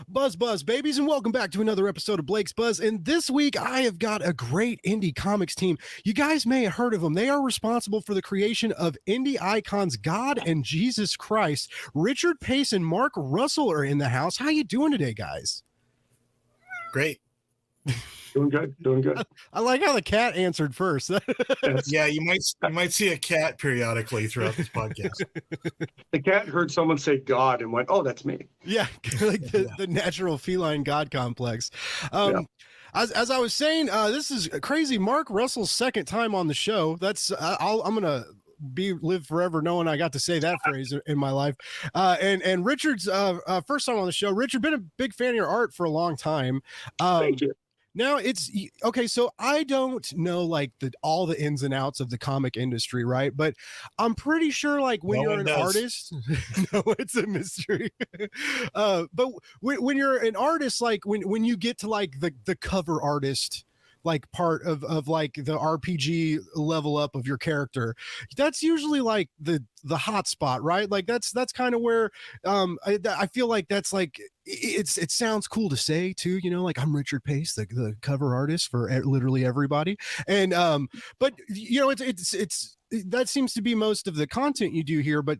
Buzz, babies, and welcome back to another episode of Blake's Buzz. And this week, I have got a great indie comics team. You guys may have heard of them. They are responsible for the creation of indie icons God and Jesus Christ. Richard Pace and Mark Russell are in the house. How you doing today, guys? Great. Doing good. I like how the cat answered first. Yeah, you might see a cat periodically throughout this podcast. The cat heard someone say God and went, "Oh, that's me." Yeah, like the natural feline God complex. As I was saying, this is crazy. Mark Russell's second time on the show. That's I'm gonna live forever knowing I got to say that phrase in my life. And Richard's first time on the show. Richard, been a big fan of your art for a long time. Thank you. Now it's okay. So I don't know like all the ins and outs of the comic industry, right? But I'm pretty sure like when you're an artist, no, it's a mystery. But when you're an artist, like when you get to like the cover artist, like part of like the RPG level up of your character, that's usually like the hot spot, right? Like that's kind of where I feel like that's like it sounds cool to say too, you know, like I'm Richard Pace, the cover artist for literally everybody. And but you know, it's that seems to be most of the content you do here, but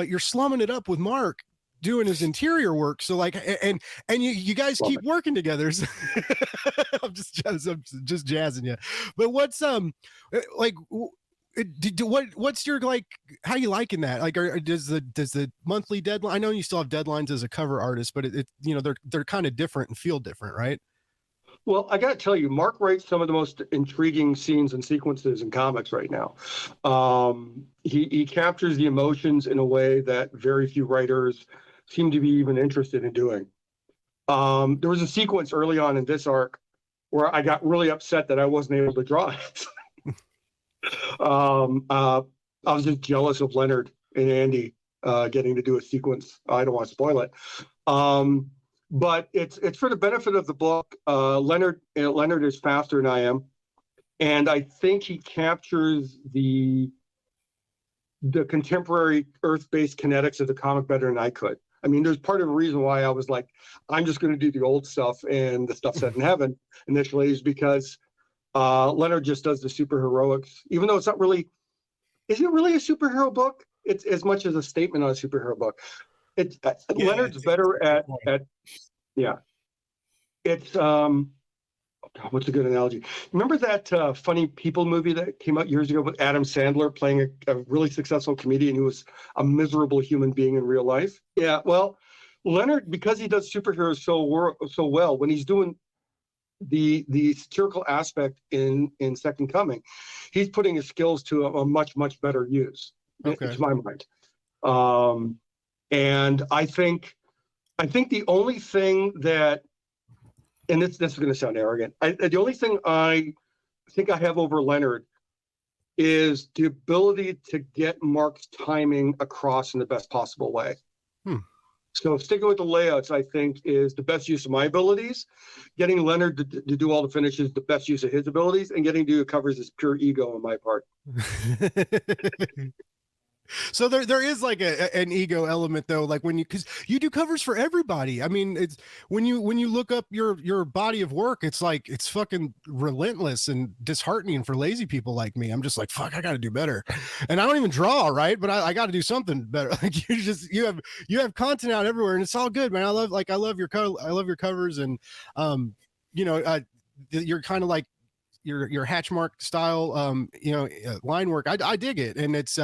you're slumming it up with Mark doing his interior work. So like, and you guys keep working together. So I'm just jazzing you. But what's like, what's your like? How you liking that? Like, does the monthly deadline? I know you still have deadlines as a cover artist, but it you know they're kind of different and feel different, right? Well, I got to tell you, Mark writes some of the most intriguing scenes and sequences in comics right now. He captures the emotions in a way that very few writers seem to be even interested in doing. There was a sequence early on in this arc where I got really upset that I wasn't able to draw it. I was just jealous of Leonard and Andy getting to do a sequence. I don't want to spoil it. But it's for the benefit of the book. Leonard is faster than I am, and I think he captures the contemporary Earth-based kinetics of the comic better than I could. I mean, there's part of the reason why I was like, I'm just going to do the old stuff and the stuff set in heaven initially is because Leonard just does the superheroics, even though it's not really. Is it really a superhero book? It's as much as a statement on a superhero book. Leonard's better at yeah. It's what's a good analogy? Remember that Funny People movie that came out years ago with Adam Sandler playing a really successful comedian who was a miserable human being in real life? Yeah, well, Leonard, because he does superheroes so well, when he's doing the satirical aspect in Second Coming, he's putting his skills to a much better use. Okay. To my mind. And I think the only thing that, and this is going to sound arrogant, the only thing I think I have over Leonard is the ability to get Mark's timing across in the best possible way. So sticking with the layouts, I think, is the best use of my abilities. Getting Leonard to do all the finishes, the best use of his abilities, and getting to do covers is pure ego on my part. So there is like an ego element though, like because you do covers for everybody. I mean, it's when you look up your body of work, it's like it's fucking relentless and disheartening for lazy people like me. I'm just like, fuck, I got to do better, and I don't even draw, right? But I got to do something better. Like you have content out everywhere, and it's all good, man. I love your covers, and you know, you're kind of like your Hatchmark style line work. I dig it, and it's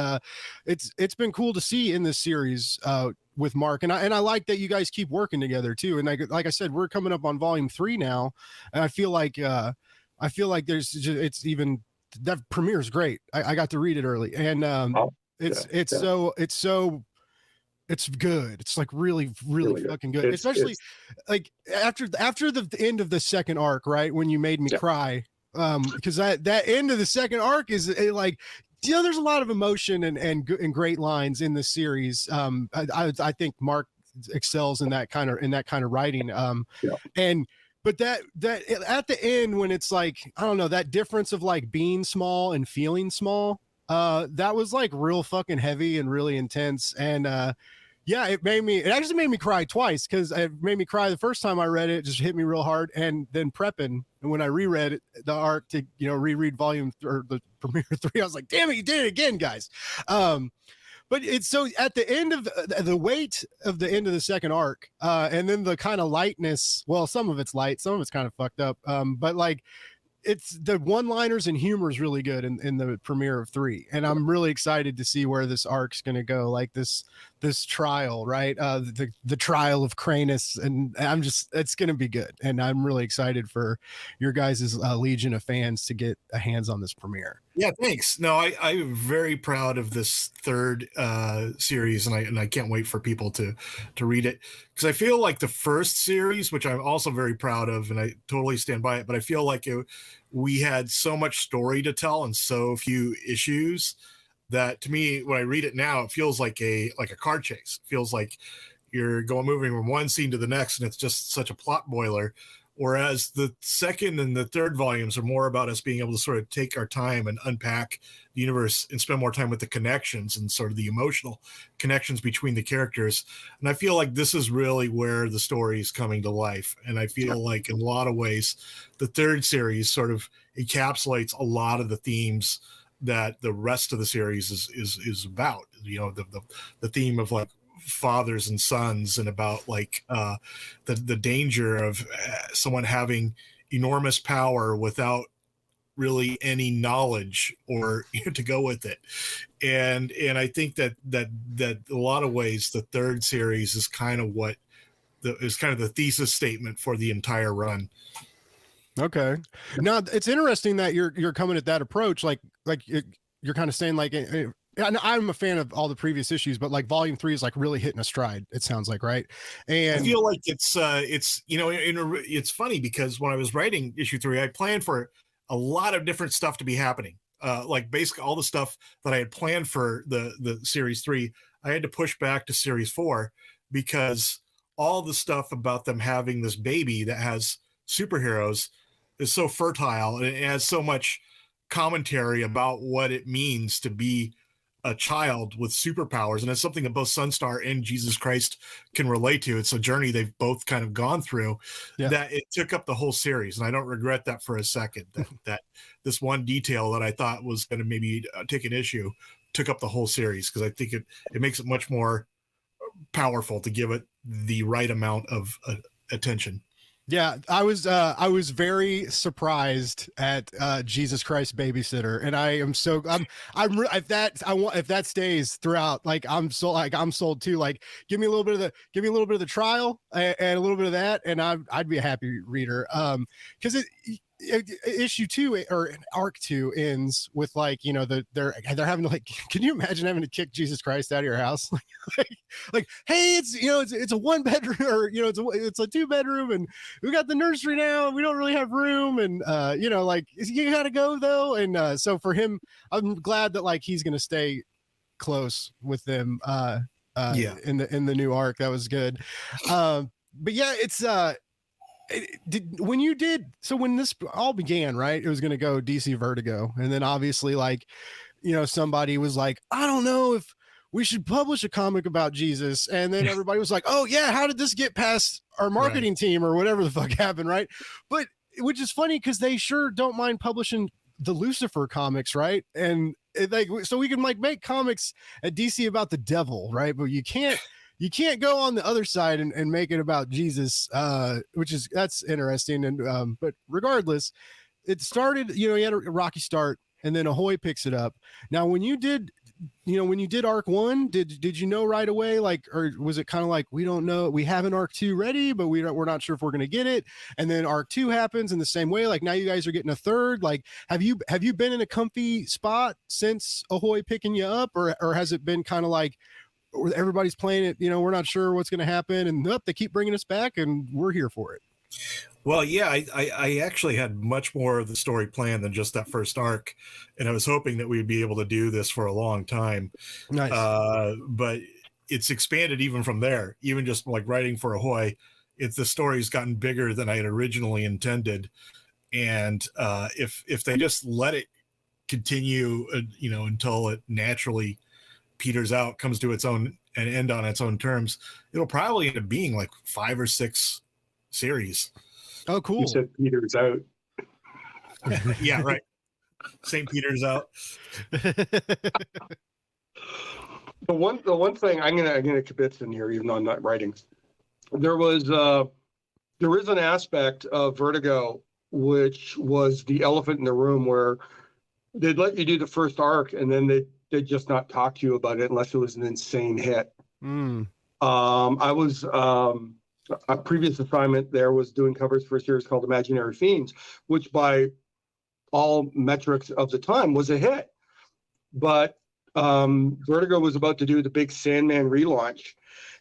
been cool to see in this series with Mark, and I like that you guys keep working together too. And like I said, we're coming up on volume 3 now, and I feel like there's just, it's even that premiere is great. I got to read it early, and it's good. It's like really fucking good. Especially like after the end of the second arc, right? When you made me cry. Because that end of the second arc is like, you know, there's a lot of emotion and great lines in the series. I think Mark excels in that kind of writing. But that at the end when it's like, I don't know, that difference of like being small and feeling small, that was like real fucking heavy and really intense. And Yeah, it actually made me cry twice, because it made me cry the first time I read it. It just hit me real hard. And then prepping, and when I reread it, the arc to, reread or the premiere 3, I was like, damn it, you did it again, guys. But it's so at the end of the weight of the end of the second arc, and then the kind of lightness, well, some of it's light, some of it's kind of fucked up. But like, it's the one-liners and humor is really good in the premiere of 3, and I'm really excited to see where this arc's going to go. Like this trial, right? The trial of Cranus, and it's going to be good, and I'm really excited for your guys' legion of fans to get a hands on this premiere. Yeah, thanks. No, I'm very proud of this third series, and I can't wait for people to read it, because I feel like the first series, which I'm also very proud of, and I totally stand by it, but I feel like we had so much story to tell and so few issues that, to me, when I read it now, it feels like a car chase. It feels like you're moving from one scene to the next, and it's just such a plot boiler. Whereas the second and the third volumes are more about us being able to sort of take our time and unpack the universe and spend more time with the connections and sort of the emotional connections between the characters. And I feel like this is really where the story is coming to life. And I feel like in a lot of ways, the third series sort of encapsulates a lot of the themes that the rest of the series is about. The theme of like fathers and sons, and about like the danger of someone having enormous power without really any knowledge or to go with it. And I think that a lot of ways the third series is kind of the thesis statement for the entire run. Okay. Now it's interesting that you're coming at that approach, like you're kind of saying like, and I'm a fan of all the previous issues, but like volume 3 is like really hitting a stride, it sounds like, right? And I feel like it's it's funny, because when I was writing issue 3, I planned for a lot of different stuff to be happening. Like basically all the stuff that I had planned for the series 3, I had to push back to series 4, because all the stuff about them having this baby that has superheroes is so fertile, and it has so much commentary about what it means to be a child with superpowers, and it's something that both Sunstar and Jesus Christ can relate to. It's a journey they've both kind of gone through, that it took up the whole series, and I don't regret that for a second. That this one detail that I thought was going to maybe take an issue took up the whole series, because I think it makes it much more powerful to give it the right amount of attention. Yeah, I was very surprised at Jesus Christ Babysitter, and if that stays throughout, like I'm sold too. Like give me a little bit of the trial and a little bit of that, and I'd be a happy reader. Because issue 2 or arc 2 ends with like, they're having to like, can you imagine having to kick Jesus Christ out of your house? like hey, it's a 1-bedroom, or it's a 2-bedroom, and we got the nursery now, and we don't really have room, and like you gotta go though. And so for him, I'm glad that like he's gonna stay close with them in the new arc. That was good. But yeah, it's when this all began, right, it was going to go DC Vertigo, and then obviously like somebody was like, I don't know if we should publish a comic about Jesus, and then everybody was like, oh yeah, how did this get past our marketing team, or whatever the fuck happened, right? But which is funny, because they sure don't mind publishing the Lucifer comics, right? And so we can like make comics at DC about the devil, right? But you can't go on the other side and make it about Jesus, that's interesting. And but regardless, it started, you had a rocky start, and then Ahoy picks it up. Now, when you did arc 1, did you know right away, like, or was it kind of like, we don't know, we have an arc 2 ready, but we're not sure if we're going to get it, and then arc 2 happens in the same way, like now you guys are getting a third? Like, have you been in a comfy spot since Ahoy picking you up, or has it been kind of like everybody's playing it, we're not sure what's going to happen, and they keep bringing us back, and we're here for it? Well, yeah, I actually had much more of the story planned than just that first arc, and I was hoping that we'd be able to do this for a long time. Nice. But it's expanded even from there. Even just like writing for Ahoy, the story's gotten bigger than I had originally intended, and if they just let it continue, until it naturally peters out, comes to its own and end on its own terms, it'll probably end up being like 5 or 6 series. Oh, cool. You said Peter's out. Yeah, right. St. Peter's out. The one thing I'm gonna kibitz in here, even though I'm not writing. There is an aspect of Vertigo which was the elephant in the room, where they'd let you do the first arc and then they'd just not talk to you about it unless it was an insane hit. I was a previous assignment there was doing covers for a series called Imaginary Fiends, which by all metrics of the time was a hit. But Vertigo was about to do the big Sandman relaunch.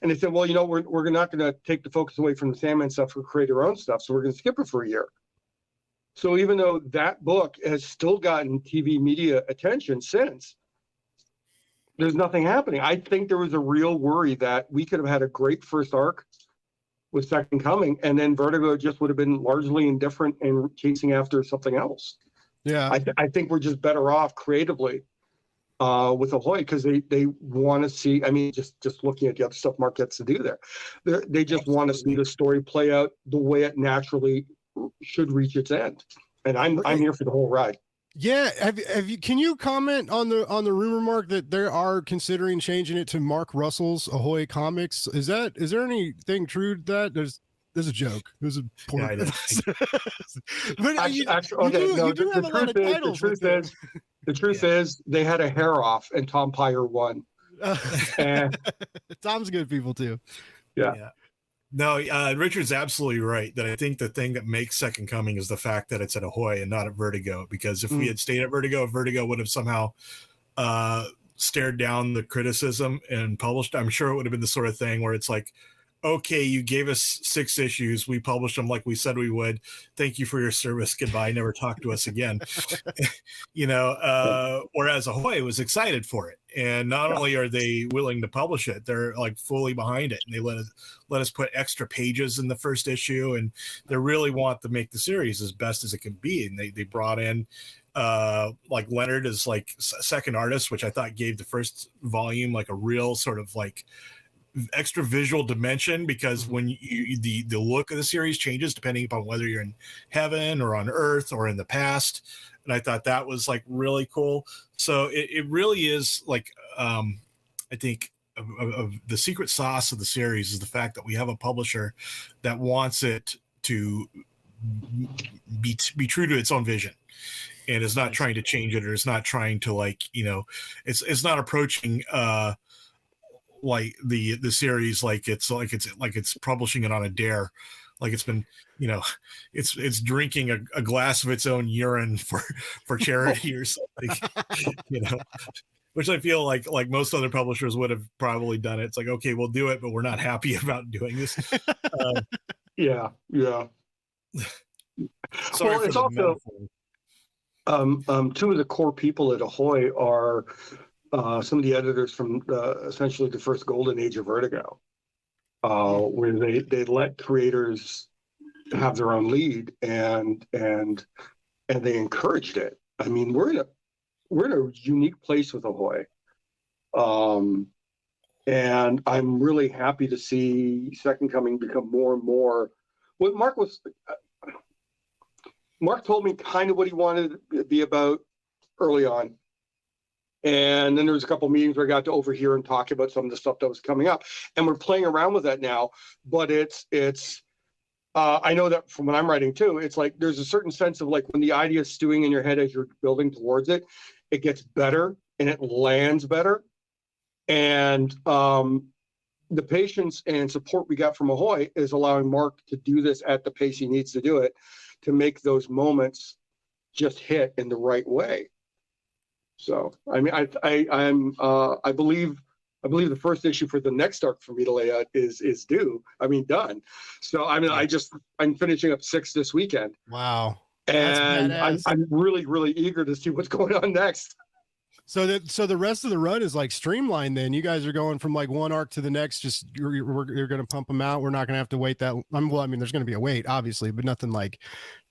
And they said, well, we're not going to take the focus away from the Sandman stuff. We'll create our own stuff. So we're going to skip it for a year. So even though that book has still gotten TV media attention since, there's nothing happening. I think there was a real worry that we could have had a great first arc with Second Coming, and then Vertigo just would have been largely indifferent and chasing after something else. Yeah. I think we're just better off creatively with Ahoy, because they want to see, I mean, just looking at the other stuff Mark gets to do there, they just want to see the story play out the way it naturally should reach its end. And I'm here for the whole ride. Yeah, have you? Can you comment on the rumor, Mark, that they are considering changing it to Mark Russell's Ahoy Comics? Is there anything true to that? There's a joke. There's a poor. Yeah, the truth is they had a hair off and Tom Pyre won. And Tom's good people too. Yeah. No, Richard's absolutely right that I think the thing that makes Second Coming is the fact that it's at Ahoy and not at Vertigo, because if we had stayed at Vertigo would have somehow stared down the criticism and published. I'm sure it would have been the sort of thing where it's like, okay, you gave us 6 issues. We published them like we said we would. Thank you for your service. Goodbye. Never talk to us again. Whereas Ahoy was excited for it. And not only are they willing to publish it, they're like fully behind it. And they let us put extra pages in the first issue. And they really want to make the series as best as it can be. And they brought in like Leonard as like second artist, which I thought gave the first volume like a real sort of like extra visual dimension, because when the look of the series changes depending upon whether you're in heaven or on earth or in the past, and I thought that was like really cool. So it really is like I think of the secret sauce of the series is the fact that we have a publisher that wants it to be true to its own vision and is not trying to change it, or is not trying to it's not approaching like the series like it's publishing it on a dare, like it's been it's drinking a glass of its own urine for charity or something. Which I feel like most other publishers would have probably done it. It's like, okay, we'll do it, but we're not happy about doing this. Yeah Sorry. Well, it's also two of the core people at Ahoy are some of the editors from essentially the first golden age of Vertigo, where they let creators have their own lead and they encouraged it. I mean, we're in a unique place with Ahoy, and I'm really happy to see Second Coming become more and more what Mark told me kind of what he wanted it to be about early on. And then there was a couple of meetings where I got to overhear and talk about some of the stuff that was coming up, and we're playing around with that now. But it's I know that from when I'm writing too, it's like there's a certain sense of like when the idea is stewing in your head as you're building towards it, it gets better and it lands better. And the patience and support we got from Ahoy is allowing Mark to do this at the pace he needs to do it, to make those moments just hit in the right way. So, I mean, I believe the first issue for the next arc for me to lay out is done. So, I mean, I'm finishing up 6 this weekend. Wow. And I'm really, really eager to see what's going on next. So the rest of the run is like streamlined then. You guys are going from like one arc to the next, just you're going to pump them out. We're not going to have to wait that. Well, I mean, there's going to be a wait, obviously, but nothing like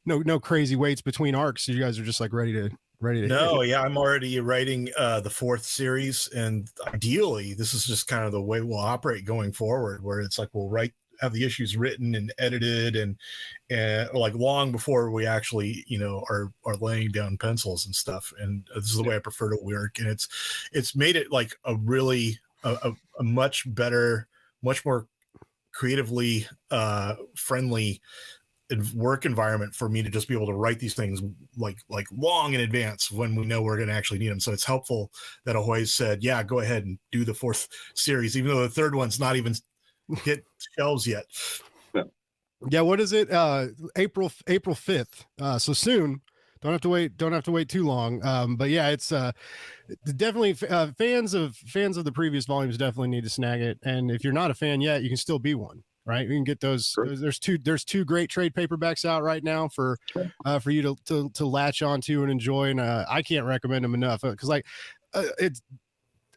no crazy waits between arcs. So you guys are just like ready to ready to No, hit? yeah, I'm already writing the 4th series, and ideally, this is just kind of the way we'll operate going forward, where it's like we'll have the issues written and edited, and like long before we actually, are laying down pencils and stuff. And this is the way I prefer to work, and it's made it like a really a much better, much more creatively friendly work environment for me to just be able to write these things like long in advance when we know we're going to actually need them. So it's helpful that Ahoy said, yeah, go ahead and do the 4th series, even though the 3rd one's not even hit shelves yet. Yeah, what is it? April 5th. So soon. Don't have to wait too long. But yeah, it's definitely fans of the previous volumes definitely need to snag it. And if you're not a fan yet, you can still be one. Right, you can get those. Sure. There's two great trade paperbacks out right now for you to latch onto and enjoy. And I can't recommend them enough because it's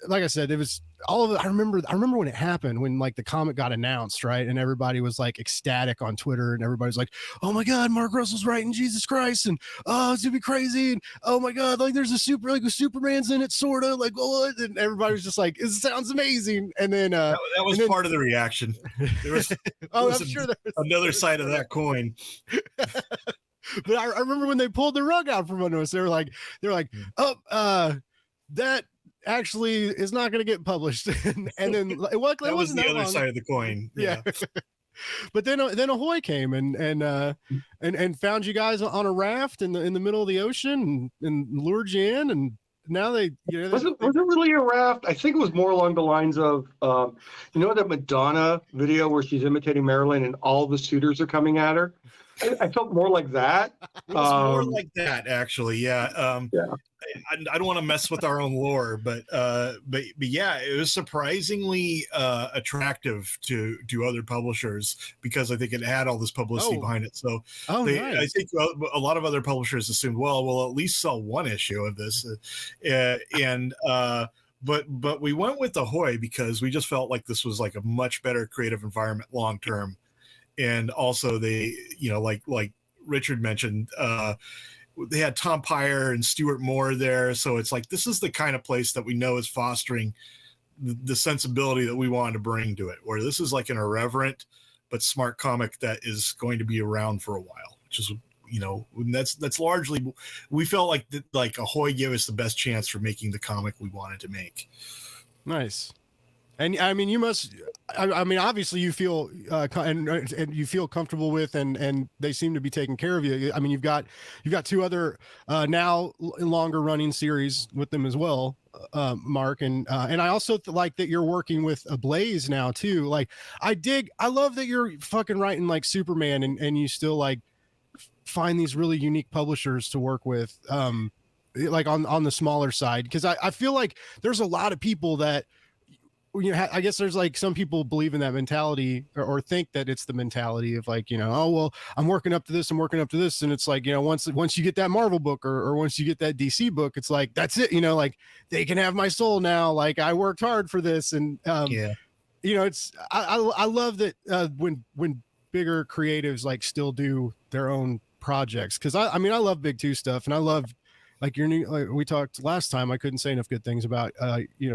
like I said, it was all of it. I remember when it happened, when like the comic got announced, right? And everybody was like ecstatic on Twitter, and everybody's like, oh my God, Mark Russell's writing Jesus Christ. And oh, it's gonna be crazy. And oh my God, like there's a Superman's in it, sort of like, what? And everybody was just like, it sounds amazing. And then that was part of the reaction. There was, I'm sure there's another side of that coin. But I remember when they pulled the rug out from under us, they were like, oh, that actually is not going to get published. And then that was the other side of the coin. Yeah. But then Ahoy came and found you guys on a raft in the middle of the ocean and lured you in, and now was it really a raft? I think it was more along the lines of that Madonna video where she's imitating Marilyn and all the suitors are coming at her. I felt more like that. It was more like that, actually. Yeah. I don't want to mess with our own lore, but yeah, it was surprisingly attractive to other publishers because I think it had all this publicity behind it. So nice. I think a lot of other publishers assumed, well, we'll at least sell one issue of this, but we went with Ahoy because we just felt like this was like a much better creative environment long term. And also they, like Richard mentioned, they had Tom Pyre and Stuart Moore there. So it's like, this is the kind of place that we know is fostering the sensibility that we wanted to bring to it, where this is like an irreverent but smart comic that is going to be around for a while, which is, that's largely, we felt like Ahoy gave us the best chance for making the comic we wanted to make. Nice. And I mean, obviously you feel and you feel comfortable with, and they seem to be taking care of you. I mean, you've got 2 other now longer running series with them as well, Mark, and I also like that you're working with Ablaze now too. Like I love that you're fucking writing like Superman, and you still like find these really unique publishers to work with, like on the smaller side, because I feel like there's a lot of people that, I guess there's like some people believe in that mentality or think that it's the mentality of like, oh, well, I'm working up to this. And it's like, once you get that Marvel book or once you get that DC book, it's like, that's it, like they can have my soul now. Like I worked hard for this. And, it's, I love that when bigger creatives like still do their own projects. Cause I love Big Two stuff, and I love like your new, like we talked last time, I couldn't say enough good things about,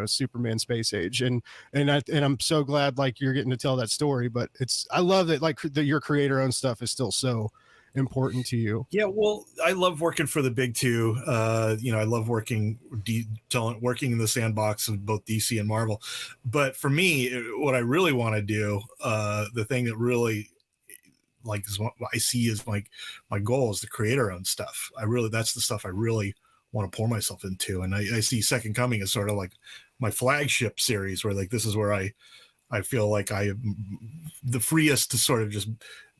Superman Space Age. And I'm so glad like you're getting to tell that story, but I love that like that your creator owned stuff is still so important to you. Yeah. Well, I love working for the Big Two. I love working in the sandbox of both DC and Marvel. But for me, what I really want to do, the thing that really like is what I see as like my goal is the creator owned stuff. That's the stuff I really want to pour myself into. And I see Second Coming as sort of like my flagship series, where like, this is where I feel like I am the freest to sort of just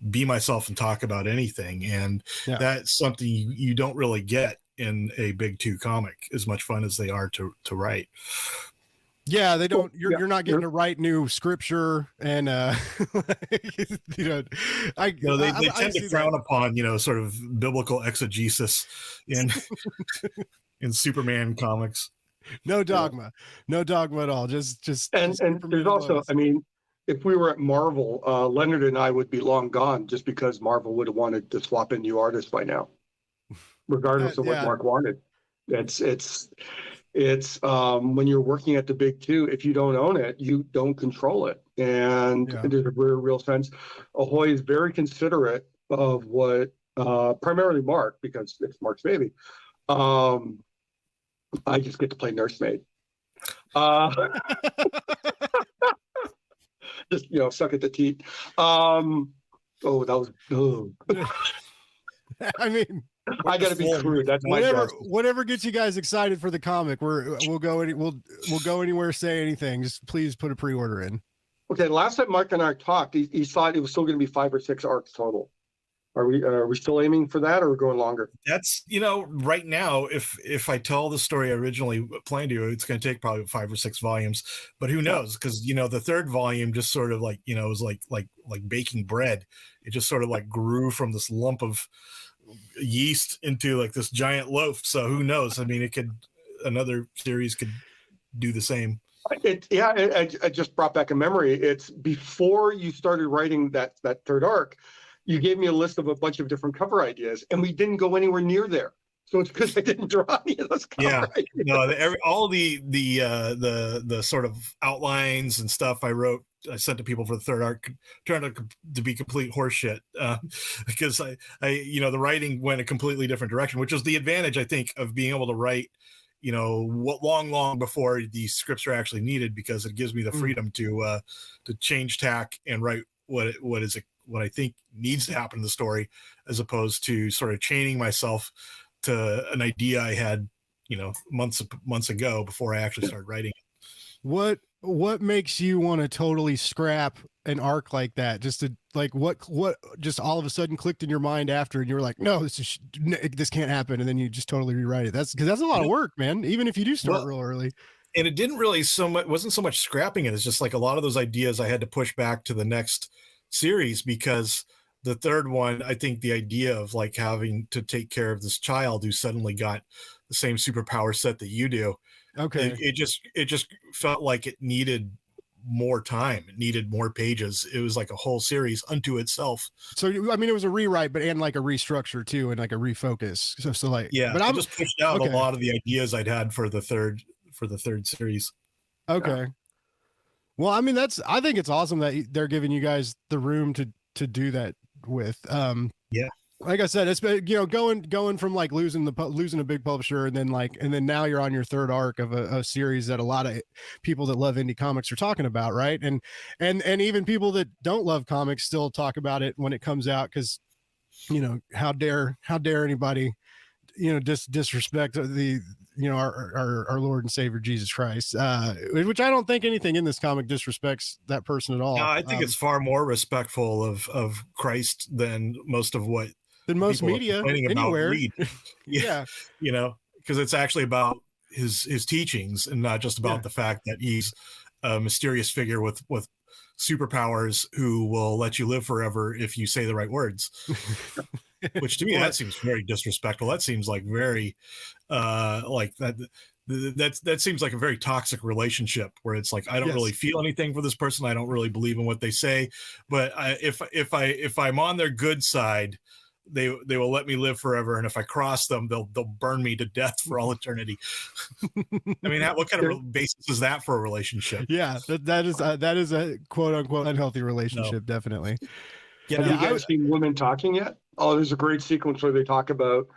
be myself and talk about anything. And that's something you don't really get in a Big Two comic, as much fun as they are to write. Yeah, they don't. You're not getting to write new scripture, and they tend to frown upon sort of biblical exegesis in in Superman comics. No dogma at all. Just and there's also, I mean, if we were at Marvel, Leonard and I would be long gone, just because Marvel would have wanted to swap in new artists by now, regardless of what Mark wanted. It's when you're working at the big two, if you don't own it, you don't control it. And there's a real sense. Ahoy is very considerate of what, primarily Mark, because it's Mark's baby. I just get to play nursemaid. Just, suck at the teat. Oh, that was, I mean, I got to be crude. That's whatever gets you guys excited for the comic. We'll go anywhere, say anything. Just please put a pre-order in. Okay. Last time Mark and I talked, he thought it was still going to be 5 or 6 arcs total. Are we still aiming for that, or are we going longer? That's, right now, if I tell the story I originally planned to, it's going to take probably 5 or 6 volumes, but who knows? Because, the third volume just sort of like, it was like baking bread. It just sort of like grew from this lump of yeast into like this giant loaf. So who knows? I mean, another series could do the same. I just brought back a memory. It's before you started writing that third arc, you gave me a list of a bunch of different cover ideas, and we didn't go anywhere near there. So it's because I didn't draw any of those cover ideas. No, all the sort of outlines and stuff I wrote, I sent to people for the third arc, turned out to be complete horseshit, because I the writing went a completely different direction, which is the advantage, I think, of being able to write, long before the scripts are actually needed, because it gives me the freedom to change tack and write what I think needs to happen in the story, as opposed to sort of chaining myself to an idea I had, months ago before I actually started writing it. What makes you want to totally scrap an arc like that? Just to like, what just all of a sudden clicked in your mind after, and you were like, no, this can't happen. And then you just totally rewrite it. That's a lot of work, man. Even if you do start real early. And it didn't really wasn't so much scrapping it. It's just like a lot of those ideas I had to push back to the next series, because the third one, I think the idea of like having to take care of this child who suddenly got the same superpower set that you do. Okay. It just felt like it needed more time. It needed more pages. It was like a whole series unto itself. So, I mean, it was a rewrite, and like a restructure too, and like a refocus. So like, yeah, but I just pushed out a lot of the ideas I'd had for the third series. Okay. Well, I mean, I think it's awesome that they're giving you guys the room to do that with. Yeah. Like I said, it's been, going from like losing a big publisher, and then now you're on your third arc of a series that a lot of people that love indie comics are talking about, right? And even people that don't love comics still talk about it when it comes out, because how dare anybody disrespect the our Lord and Savior Jesus Christ, which I don't think anything in this comic disrespects that person at all. No, I think it's far more respectful of Christ than most media anywhere. Yeah, because it's actually about his teachings, and not just about the fact that he's a mysterious figure with superpowers who will let you live forever if you say the right words. Which to me, that seems very disrespectful. That seems like very like that seems like a very toxic relationship, where it's like, I don't really feel anything for this person. I don't really believe in what they say, but if I'm on their good side, they will let me live forever, and if I cross them, they'll burn me to death for all eternity. I mean, what kind of basis is that for a relationship? Yeah, that is a quote unquote unhealthy relationship. No. Definitely. Have you guys seen Women Talking yet? Oh, there's a great sequence where they talk about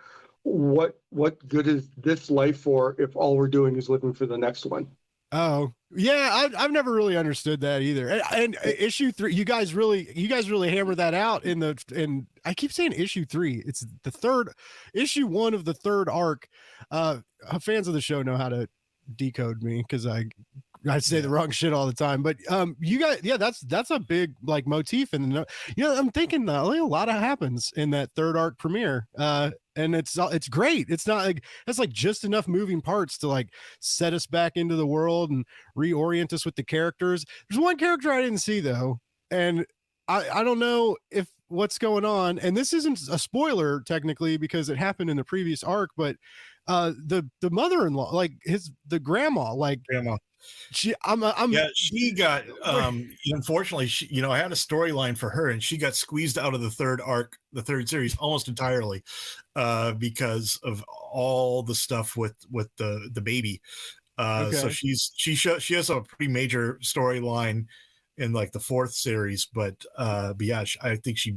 what good is this life for if all we're doing is living for the next one. Oh yeah, I've never really understood that either. And issue 3, you guys really hammered that out in I keep saying issue 3. It's the third issue 1 of the third arc. Fans of the show know how to decode me, because I say the wrong shit all the time, but you guys, that's a big like motif, and I'm thinking a lot of happens in that third arc premiere, and it's great. It's not like that's like just enough moving parts to like set us back into the world and reorient us with the characters. There's one character I didn't see though, and I don't know if what's going on, and this isn't a spoiler technically because it happened in the previous arc, but the mother-in-law, like the grandma, like Yeah, she got unfortunately, I had a storyline for her, and she got squeezed out of the third arc, the third series, almost entirely, because of all the stuff with the baby. So she has a pretty major storyline in like the fourth series, but yeah, I think she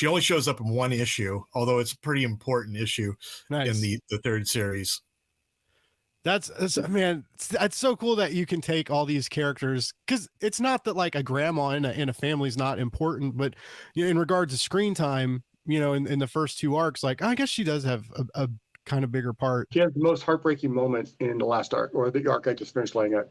only shows up in one issue, although it's a pretty important issue in the third series. That's man, that's so cool that you can take all these characters, because it's not that like a grandma in a family is not important, but in regards to screen time, in the first two arcs, like I guess she does have a kind of bigger part. She has the most heartbreaking moment in the last arc, or the arc I just finished laying out.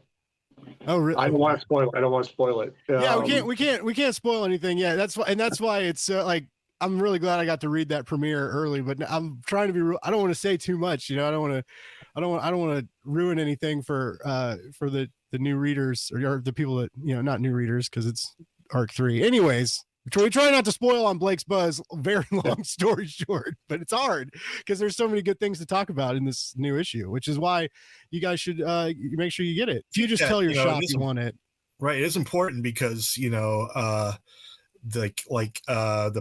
Oh, really? I don't want to spoil it. Yeah, we can't spoil anything. Yeah, that's why it's like I'm really glad I got to read that premiere early, but I'm trying to be I don't want to say too much. I don't want to ruin anything for the new readers or the people that not new readers, because it's arc 3. Anyways, we try not to spoil on Blake's Buzz. Very long story short, but it's hard because there's so many good things to talk about in this new issue, which is why you guys should make sure you get it. If you just tell your shop you want it, right? It's important because the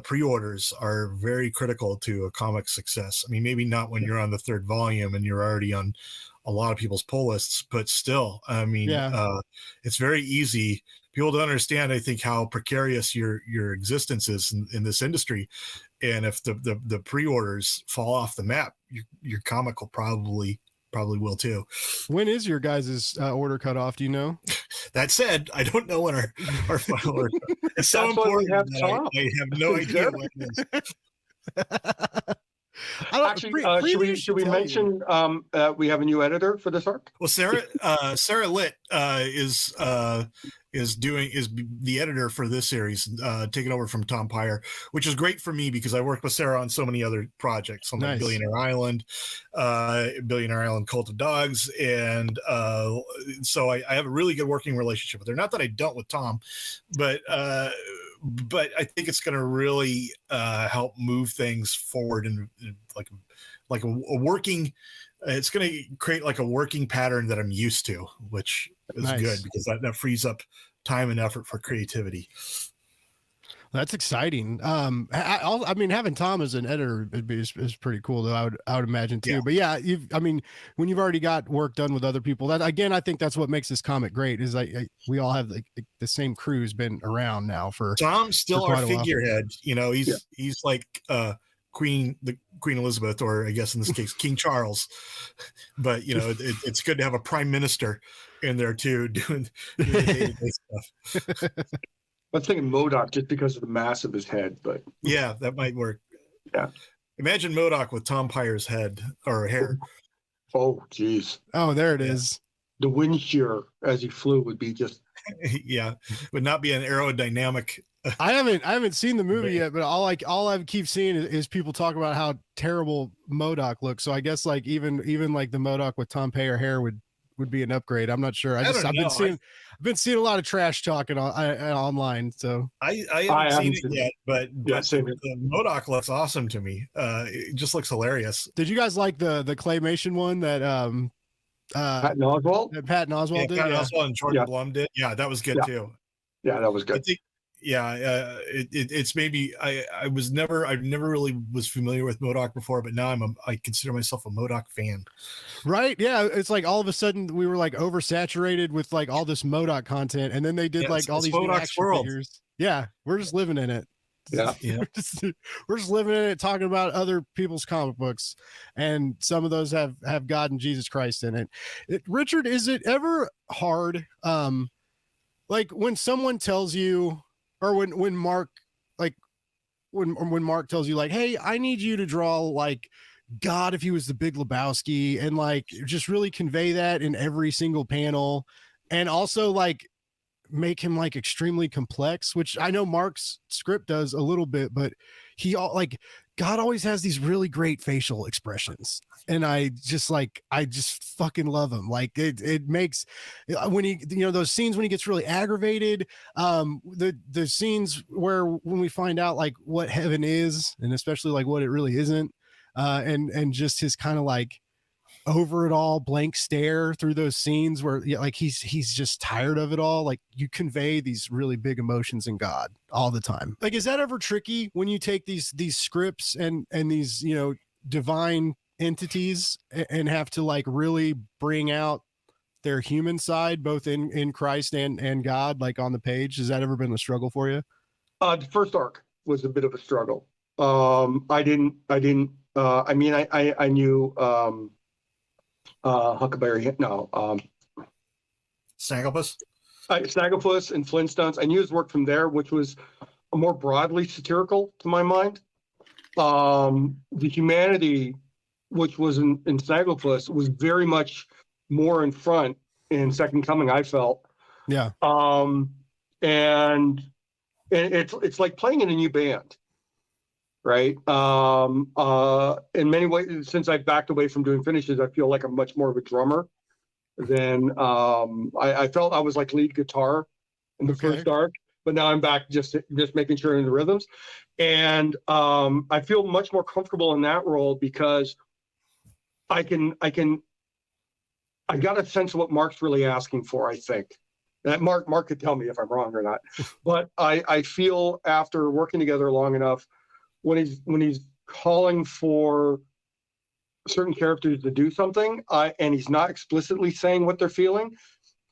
pre-orders are very critical to a comic success. I mean, maybe not when you're on the third volume and you're already on a lot of people's pull lists, but still, I mean, it's very easy. People don't understand, I think, how precarious your existence is in this industry. And if the pre-orders fall off the map, your comic will probably will too. When is your guys' order cut off? Do you know? That said, I don't know when our final order. It's so important that I have no idea when it is. Actually, should we mention we have a new editor for this arc? Well, Sarah Litt is the editor for this series, taking over from Tom Peyer, which is great for me because I worked with Sarah on so many other projects, on like Billionaire Island, Cult of Dogs, and so I have a really good working relationship with her. Not that I don't with Tom, but I think it's going to really help move things forward in like a working. It's going to create like a working pattern that I'm used to, which is good because that frees up time and effort for creativity. That's exciting. I mean, having Tom as an editor is pretty cool, though. I would imagine too. Yeah. But yeah, when you've already got work done with other people, that again, I think that's what makes this comic great. Is like we all have the same crew's been around now for. Tom's still our figurehead. He's like Queen Elizabeth, or I guess in this case King Charles. But it's good to have a prime minister in there too, doing the day-to-day stuff. I was thinking MODOK just because of the mass of his head, but yeah, that might work. Yeah, imagine MODOK with Tom Peyer's head or hair. Oh, geez. Oh, there it is. The wind shear as he flew would be just. Yeah, would not be an aerodynamic. I haven't seen the movie yet, but all I keep seeing is people talk about how terrible MODOK looks. So I guess like even like the MODOK with Tom Peyer hair would be an upgrade. I'm not sure. I've been seeing a lot of trash talking online. So I haven't seen it yet, but the MODOK looks awesome to me. It just looks hilarious. Did you guys like the claymation one that Patton Oswalt? did? Patton Oswalt and Jordan Blum did. Yeah, that was good too. Yeah, that was good. I think, it's maybe I never really was familiar with MODOK before, but now I consider myself a MODOK fan. Right? Yeah, it's like all of a sudden we were like oversaturated with like all this MODOK content, and then they did like all these new action figures. Yeah, we're just living in it. Yeah, we're just living in it, talking about other people's comic books, and some of those have God and Jesus Christ in it. Richard, is it ever hard, like when someone tells you, or when Mark, like when Mark tells you like, hey, I need you to draw like God if he was the Big Lebowski, and like just really convey that in every single panel, and also like make him like extremely complex, which I know Mark's script does a little bit, but God always has these really great facial expressions, and I just fucking love him. Like it makes when he, those scenes when he gets really aggravated, the scenes where when we find out like what heaven is, and especially like what it really isn't, and just his kind of like over it all, blank stare through those scenes where like he's just tired of it all. Like you convey these really big emotions in God all the time. Like, is that ever tricky when you take these scripts and these, you know, divine entities and have to like really bring out their human side, both in Christ and God, like on the page? Has that ever been a struggle for you? The first arc was a bit of a struggle. I mean, I knew Huckleberry, no, Snagglepuss? Snagglepuss and Flintstones. I knew his work from there, which was more broadly satirical to my mind. The humanity, which was in Snagglepuss, was very much more in front in Second Coming, I felt. Yeah. And it's like playing in a new band. Right. In many ways, since I've backed away from doing finishes, I feel like I'm much more of a drummer than I felt I was like lead guitar in the first arc, but now I'm back just making sure in the rhythms. And I feel much more comfortable in that role because I got a sense of what Mark's really asking for, I think. That Mark could tell me if I'm wrong or not. But I feel after working together long enough, when he's calling for certain characters to do something, and he's not explicitly saying what they're feeling,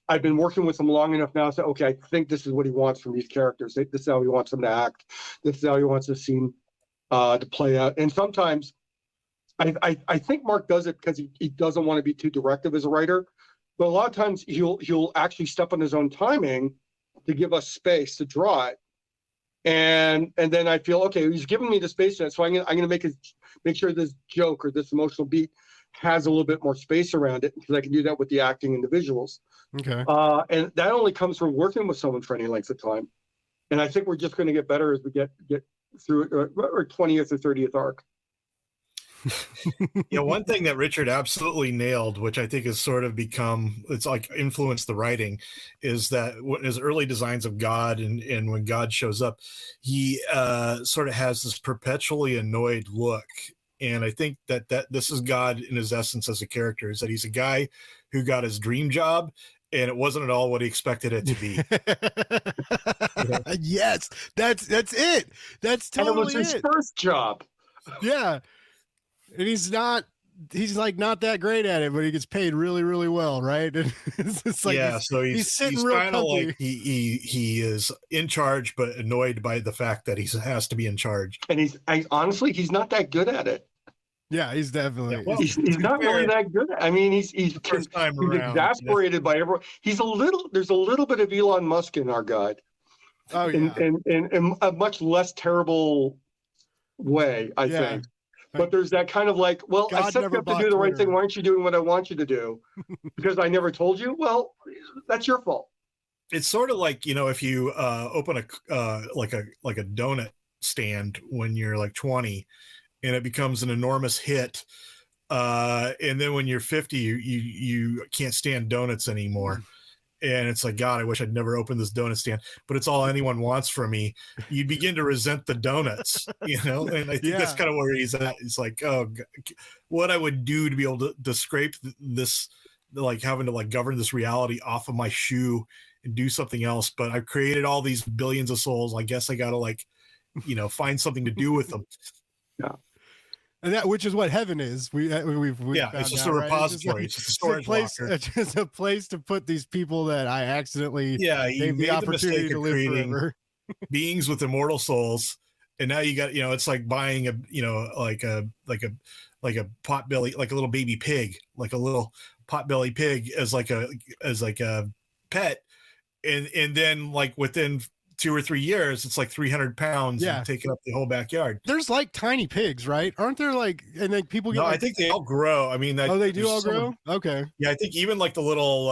I've been working with him long enough now to say, okay, I think this is what he wants from these characters. This is how he wants them to act. This is how he wants the scene to play out. And sometimes I think Mark does it because he doesn't want to be too directive as a writer. But a lot of times he'll actually step on his own timing to give us space to draw it. And then I feel, okay, he's giving me the space, so I'm gonna make sure this joke or this emotional beat has a little bit more space around it, because I can do that with the acting and the visuals. Okay. And that only comes from working with someone for any length of time. And I think we're just going to get better as we get through our 20th or 30th arc. Yeah, one thing that Richard absolutely nailed, which I think has sort of become, it's like influenced the writing, is that his early designs of God and when God shows up, he sort of has this perpetually annoyed look. And I think that this is God in his essence as a character, is that he's a guy who got his dream job and it wasn't at all what he expected it to be. Yes, that's it. That's totally it. Was his first job. Yeah. And he's like not that great at it, but he gets paid really, really well, right? And it's like, yeah, so he's sitting real kind of like he is in charge, but annoyed by the fact that he has to be in charge. And honestly, he's not that good at it. Yeah, he's definitely. Yeah, well, he's not really that good. I mean, he's exasperated by everyone. There's a little bit of Elon Musk in our God. Oh yeah, in a much less terrible way, I think. But there's that kind of like, well, God, I set you up to do the right thing. Why aren't you doing what I want you to do? Because I never told you. Well, that's your fault. It's sort of like, if you open a like a donut stand when you're like 20, and it becomes an enormous hit, and then when you're 50, you can't stand donuts anymore. And it's like, God, I wish I'd never opened this donut stand, but it's all anyone wants from me. You begin to resent the donuts, and I think that's kind of where he's at. It's like, oh, God, what I would do to be able to scrape this, like having to like govern this reality off of my shoe and do something else. But I've created all these billions of souls. I guess I got to like, find something to do with them. Yeah. And that, which is what heaven is. We've it's just a repository. It's just a storage locker. It's just a place to put these people that I accidentally gave the opportunity to live forever. Beings with immortal souls, and now you got it's like buying a like a potbelly, like a little baby pig, like a little potbelly pig as like a pet, and then like within 2 or 3 years, it's like 300 pounds and taking up the whole backyard. There's like tiny pigs, right? Aren't there like, and like people get? No, like, I think they all grow. I mean, they do all grow. Okay. Yeah, I think even like the little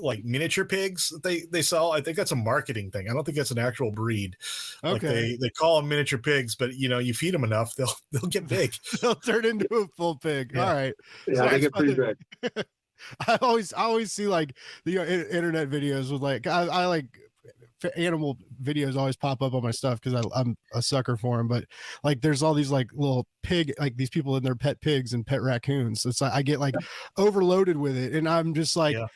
like miniature pigs that they sell, I think that's a marketing thing. I don't think that's an actual breed. Okay. Like they call them miniature pigs, but you feed them enough, they'll get big. They'll turn into a full pig. Yeah. All right. Yeah, so they get pretty big. I always see like the internet videos with like I like animal videos always pop up on my stuff because I'm a sucker for them. But like, there's all these like little pig, like these people and their pet pigs and pet raccoons. So it's like I get like overloaded with it, and I'm just like. Yeah.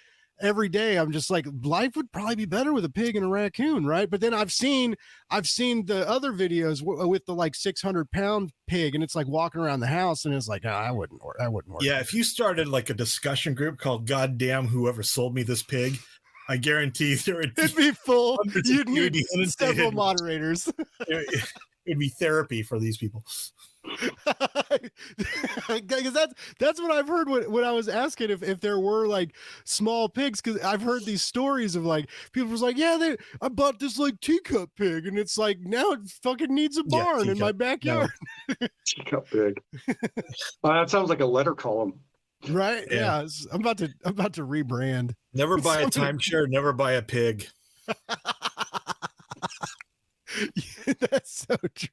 Every day I'm just like, life would probably be better with a pig and a raccoon, right? But then I've seen the other videos with the like 600-pound pig, and it's like walking around the house, and it's like, oh, I wouldn't work. Yeah, if you started like a discussion group called "Goddamn Whoever Sold Me This Pig," I guarantee it'd be full. You'd need several moderators. It'd be therapy for these people. Because that's what I've heard when I was asking if there were like small pigs, because I've heard these stories of like people was like, yeah, I bought this like teacup pig, and it's like now it fucking needs a barn in my backyard. No. Teacup pig. That sounds like a letter column. Right? Yeah. I'm about to rebrand. Never buy a timeshare, never buy a pig. That's so true.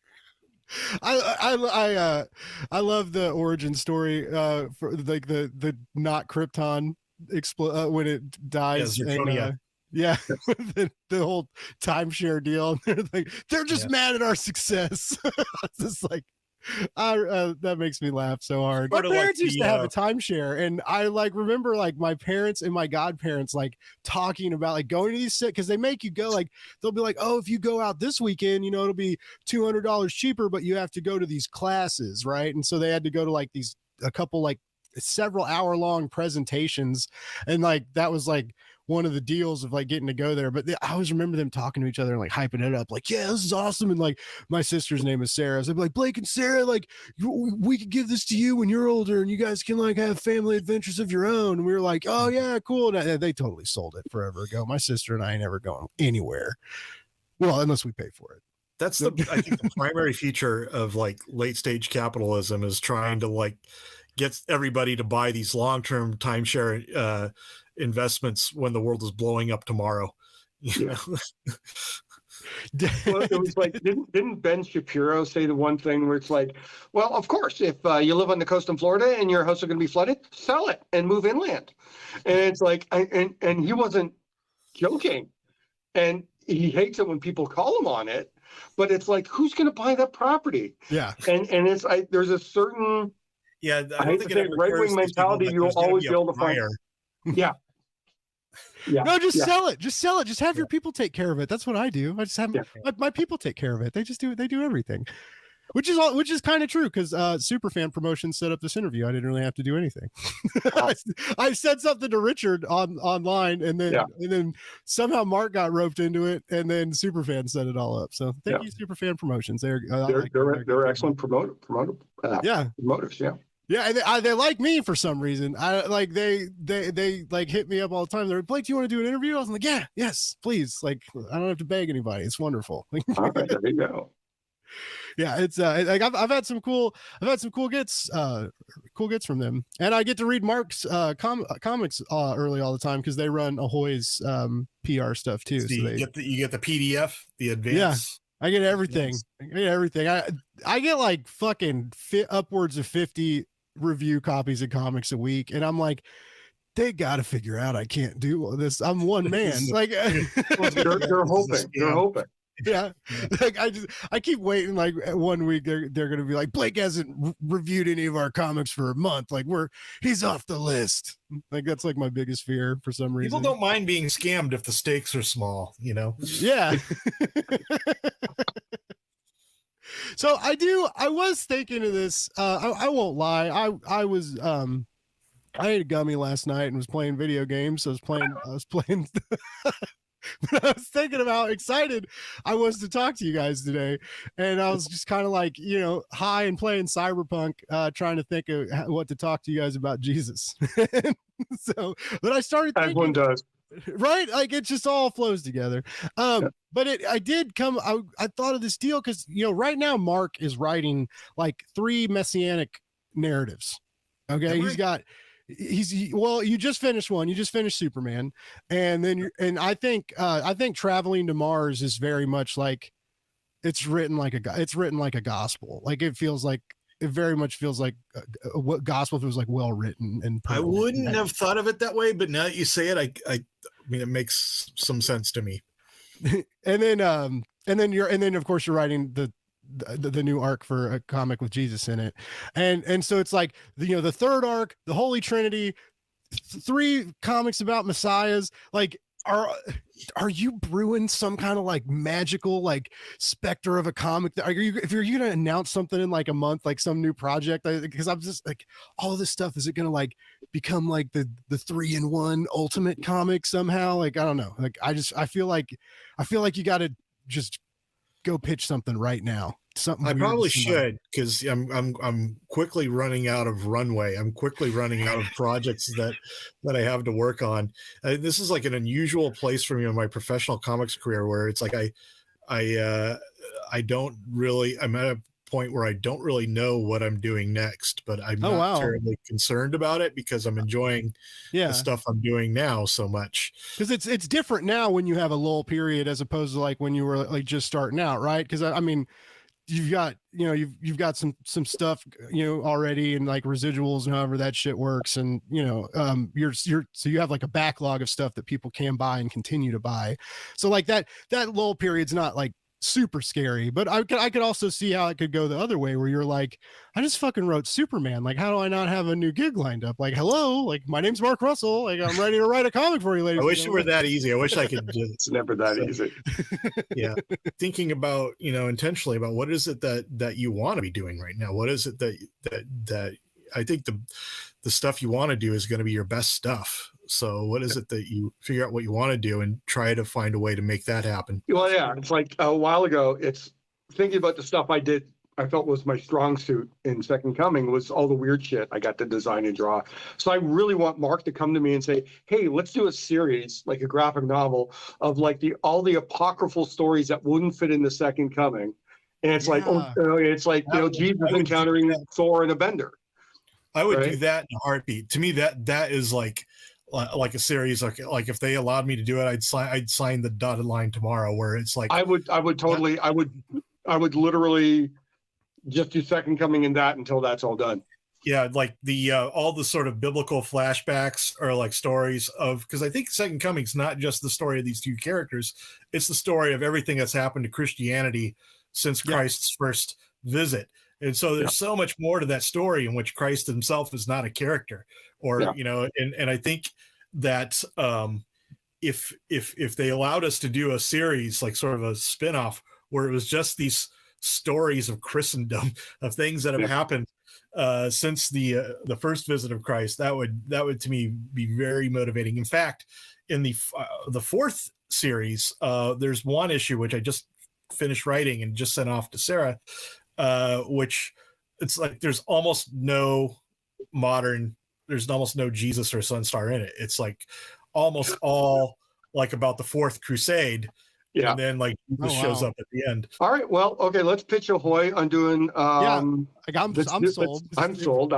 I love the origin story for like the not Krypton when it dies. Yeah, the whole timeshare deal. They're just mad at our success. It's just like that makes me laugh so hard. My parents used to have a timeshare, and I like remember like my parents and my godparents like talking about like going to these because they make you go, like they'll be like, oh, if you go out this weekend, you know, it'll be $200 cheaper, but you have to go to these classes, right? And so they had to go to like a couple like several hour-long presentations, and like that was like one of the deals of like getting to go there. But I always remember them talking to each other and like hyping it up, like, yeah, this is awesome. And like my sister's name is Sarah, so they'd be like, Blake and Sarah, like we could give this to you when you're older, and you guys can like have family adventures of your own. And we were like, oh yeah, cool. And they totally sold it forever ago. My sister and I ain't never going anywhere, well, unless we pay for it. That's I think the primary feature of like late stage capitalism is trying to like get everybody to buy these long-term timeshare investments when the world is blowing up tomorrow. Yeah. Well, it was like, didn't Ben Shapiro say the one thing where it's like, well, of course, if you live on the coast in Florida and your house is going to be flooded, sell it and move inland. And it's like, and he wasn't joking, and he hates it when people call him on it, but it's like, who's going to buy that property? Yeah. And it's there's a certain I hate to say right-wing mentality you'll always be able to find. Yeah. Yeah. No, just sell it. Just sell it. Just have your people take care of it. That's what I do. I just have my people take care of it. They just do it. They do everything, which is kind of true, because Superfan Promotions set up this interview. I didn't really have to do anything. I said something to Richard online, and then somehow Mark got roped into it, and then Superfan set it all up. So thank you, Superfan Promotions. They're excellent promoters. Yeah. Yeah, and they like me for some reason. I like they like hit me up all the time. They're like, Blake, do you want to do an interview? I was like, yes, please. Like, I don't have to beg anybody. It's wonderful. All right, there you go. Yeah, it's like I've had some cool gets from them, and I get to read Mark's comics early all the time because they run Ahoy's PR stuff too. So you get the PDF, the advance. Yeah, I get everything. I get like fucking upwards of 50 review copies of comics a week, and I'm like, they got to figure out I can't do all this. I'm one man. Like they're hoping. Yeah. Like I keep waiting, like 1 week they're gonna be like, Blake hasn't reviewed any of our comics for a month, like he's off the list. Like that's like my biggest fear for some reason. People don't mind being scammed if the stakes are small, you know. Yeah. So I was thinking of this. I won't lie, I ate a gummy last night and was playing video games. So I was playing but I was thinking about how excited I was to talk to you guys today, and I was just kind of like, high and playing Cyberpunk, trying to think of what to talk to you guys about Jesus. So, but I started thinking, as one does, right? Like it just all flows together. But I thought of this deal because right now Mark is writing like 3 messianic narratives. Okay, you just finished one. You just finished Superman, and then I think Traveling to Mars is very much like it's written like a gospel. Like it very much feels like what gospel feels like, well written and I wouldn't have thought of it that way, but now that you say it, I mean it makes some sense to me. and then of course you're writing the new arc for a comic with Jesus in it, and so it's like the third arc, the Holy Trinity, 3 comics about messiahs. Like, are you brewing some kind of like magical like specter of a comic? If you're gonna announce something in like a month, like some new project? Because I'm just like, all of this stuff, is it gonna like become like the 3-in-1 ultimate comic somehow? Like, I don't know. Like, I feel like you got to just go pitch something right now. Something I probably should, because I'm quickly running out of runway. I'm quickly running out of projects that I have to work on. This is like an unusual place for me in my professional comics career, where it's like I don't really. I'm at a point where I don't really know what I'm doing next, but I'm not terribly concerned about it, because I'm enjoying the stuff I'm doing now so much. Because it's different now when you have a lull period as opposed to like when you were like just starting out, right? Because I mean, you've got you've got some stuff already, and like residuals and however that shit works, and you're so you have like a backlog of stuff that people can buy and continue to buy. So like that lull period's not like super scary, but I could also see how it could go the other way, where you're like, I just fucking wrote Superman, like how do I not have a new gig lined up? Like, hello, like my name's Mark Russell, like I'm ready to write a comic for you, ladies. I wish it were that easy. I wish I could just it's never that easy. Yeah, thinking about intentionally about what is it that you want to be doing right now. What is it that I think the stuff you want to do is going to be your best stuff. So what is it that you figure out what you want to do and try to find a way to make that happen? Well, yeah, it's like a while ago, it's thinking about the stuff I did, I felt was my strong suit in Second Coming, was all the weird shit I got to design and draw. So I really want Mark to come to me and say, hey, let's do a series, like a graphic novel of like all the apocryphal stories that wouldn't fit in the Second Coming. And it's like, Jesus encountering Thor and a bender. I would do that in a heartbeat. To me, that is like a series. Like if they allowed me to do it, I'd sign the dotted line tomorrow. Where it's like I would literally just do Second Coming in that until that's all done. Yeah, like the all the sort of biblical flashbacks or like stories of, because I think Second Coming's not just the story of these 2 characters, it's the story of everything that's happened to Christianity since Christ's first visit. And so there's so much more to that story in which Christ himself is not a character, or and I think that if they allowed us to do a series, like sort of a spin-off, where it was just these stories of Christendom, of things that have happened since the first visit of Christ, that would to me be very motivating. In fact, in the 4th series, there's one issue which I just finished writing and just sent off to Sarah, which it's like there's almost no Jesus or Sunstar in it. It's like almost all like about the 4th Crusade. Yeah. And then like Jesus shows up at the end. All right. Well, okay. Let's pitch Ahoy on doing. I'm sold. I'm sold.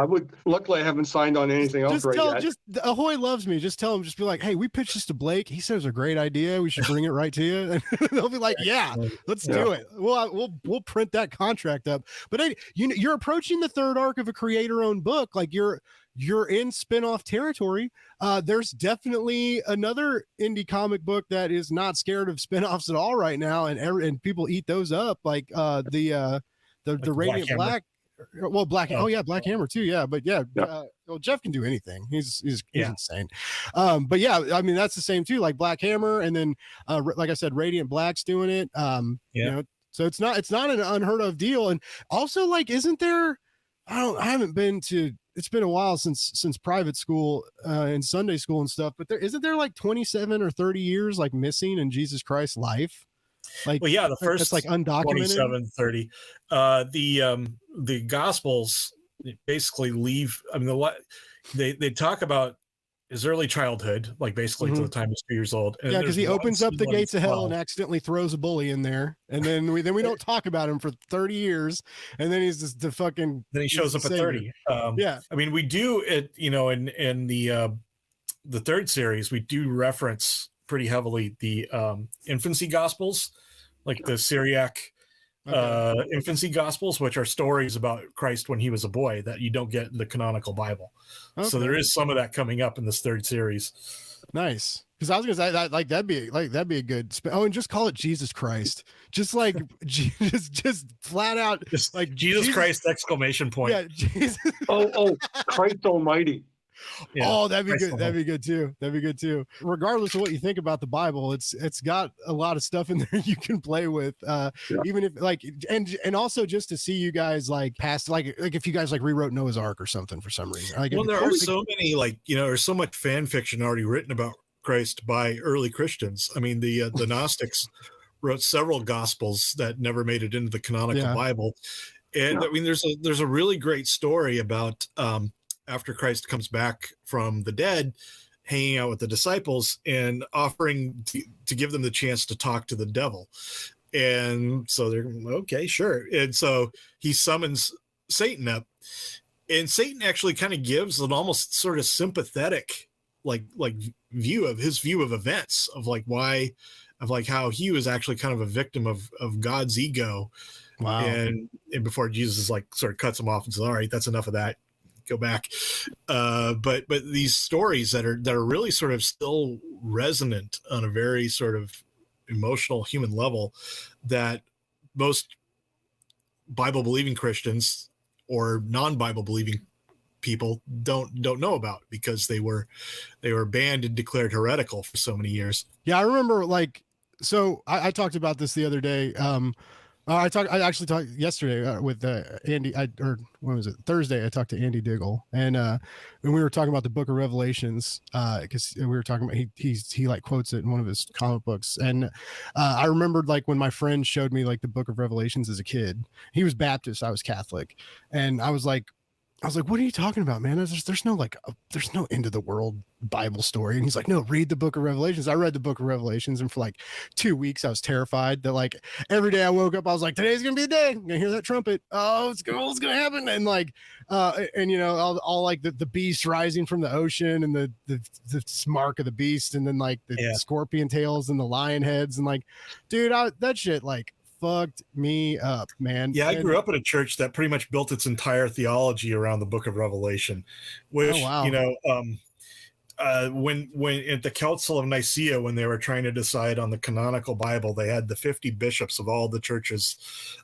Luckily, I haven't signed on anything else yet. Just Ahoy loves me. Just tell him. Just be like, hey, we pitched this to Blake. He says it's a great idea. We should bring it right to you. And they'll be like, yeah, let's do it. We'll print that contract up. But hey, you're approaching the 3rd arc of a creator-owned book. Like you're in spin-off territory. There's definitely another indie comic book that is not scared of spin-offs at all right now, and people eat those up, like the Radiant Black. Well, Black Hammer too, but Jeff can do anything. He's insane. But yeah, I mean that's the same too, like Black Hammer, and then like I said, Radiant Black's doing it. So it's not an unheard of deal. And also, like, isn't there, it's been a while since private school and Sunday school and stuff, but isn't there like 27 or 30 years like missing in Jesus Christ's life? Like, well, yeah, the first it's like undocumented. 27, 30. The Gospels basically leave. I mean, they talk about his early childhood, like basically to the time he's 2 years old. And because he opens up the gates of hell and accidentally throws a bully in there, and then we don't talk about him for 30 years, and then he's just then he shows up at 30. I mean, we do it, in the 3rd series, we do reference pretty heavily the infancy Gospels, like the Syriac infancy Gospels, which are stories about Christ when he was a boy that you don't get in the canonical Bible. So there is some of that coming up in this 3rd series. Nice. Because I was gonna say that that'd be a good. Oh, and just call it Jesus Christ. Just like just flat out Just like Jesus Christ exclamation point. Yeah, Jesus. Oh, Christ Almighty. Yeah, oh, that'd be Christ good. That'd be good too. That'd be good too. Regardless of what you think about the Bible, it's got a lot of stuff in there you can play with. Even if like and also just to see you guys like past like if you guys like rewrote Noah's Ark or something for some reason. Like, well, there are so many there's so much fan fiction already written about Christ by early Christians. I mean, the Gnostics wrote several gospels that never made it into the canonical Bible. And I mean, there's a really great story about after Christ comes back from the dead, hanging out with the disciples and offering to give them the chance to talk to the devil. And so they're okay, sure. And so he summons Satan up, and Satan actually kind of gives an almost sort of sympathetic like view of events of like why of like how he was actually kind of a victim of God's ego. Wow. And before Jesus is like sort of cuts him off and says, all right, that's enough of that, go back. But these stories that are really sort of still resonant on a very sort of emotional human level that most Bible believing Christians or non-Bible believing people don't know about because they were banned and declared heretical for so many years. Yeah, I remember like so I talked about this the other day. I actually talked yesterday with Andy. Or when was it? Thursday. I talked to Andy Diggle, and we were talking about the Book of Revelations because we were talking about he like quotes it in one of his comic books, and I remembered like when my friend showed me like the Book of Revelations as a kid. He was Baptist, I was Catholic, and I was like, what are you talking about, man? There's no like, there's no end of the world Bible story. And he's like, no, read the Book of Revelations. I read the Book of Revelations, and for like 2 weeks, I was terrified that like every day I woke up, I was like, today's gonna be the day. I'm gonna hear that trumpet. Oh, it's gonna happen. And like, and you know, all like the beast rising from the ocean and the mark of the beast, and then like the scorpion tails and the lion heads, and like, dude, that shit like fucked me up, man. Yeah, I grew up in a church that pretty much built its entire theology around the Book of Revelation, which you know, when at the Council of Nicaea, when they were trying to decide on the canonical Bible, they had the 50 bishops of all the churches,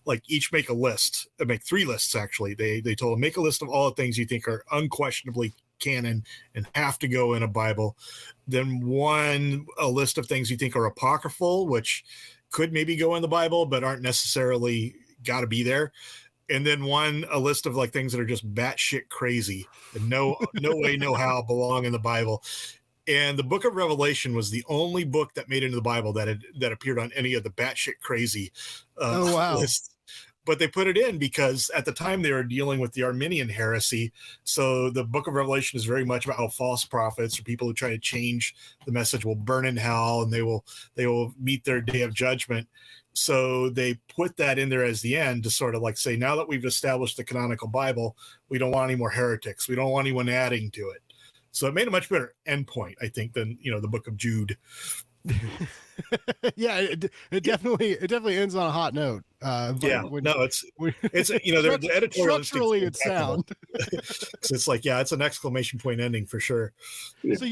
like each make a list, make 3 lists actually. They told them make a list of all the things you think are unquestionably canon and have to go in a Bible. Then a list of things you think are apocryphal, which could maybe go in the Bible, but aren't necessarily got to be there. And then a list of like things that are just batshit crazy and no way, no how belong in the Bible. And the Book of Revelation was the only book that made it into the Bible that appeared on any of the batshit crazy lists. But they put it in because at the time they were dealing with the Arminian heresy. So the Book of Revelation is very much about how false prophets or people who try to change the message will burn in hell and they will meet their day of judgment. So they put that in there as the end to sort of like say, now that we've established the canonical Bible, we don't want any more heretics. We don't want anyone adding to it. So it made a much better endpoint, I think, than, you know, the Book of Jude. Yeah, it definitely ends on a hot note. It's you know, the editorial structurally it's sound. It's like, yeah, it's an exclamation point ending for sure. So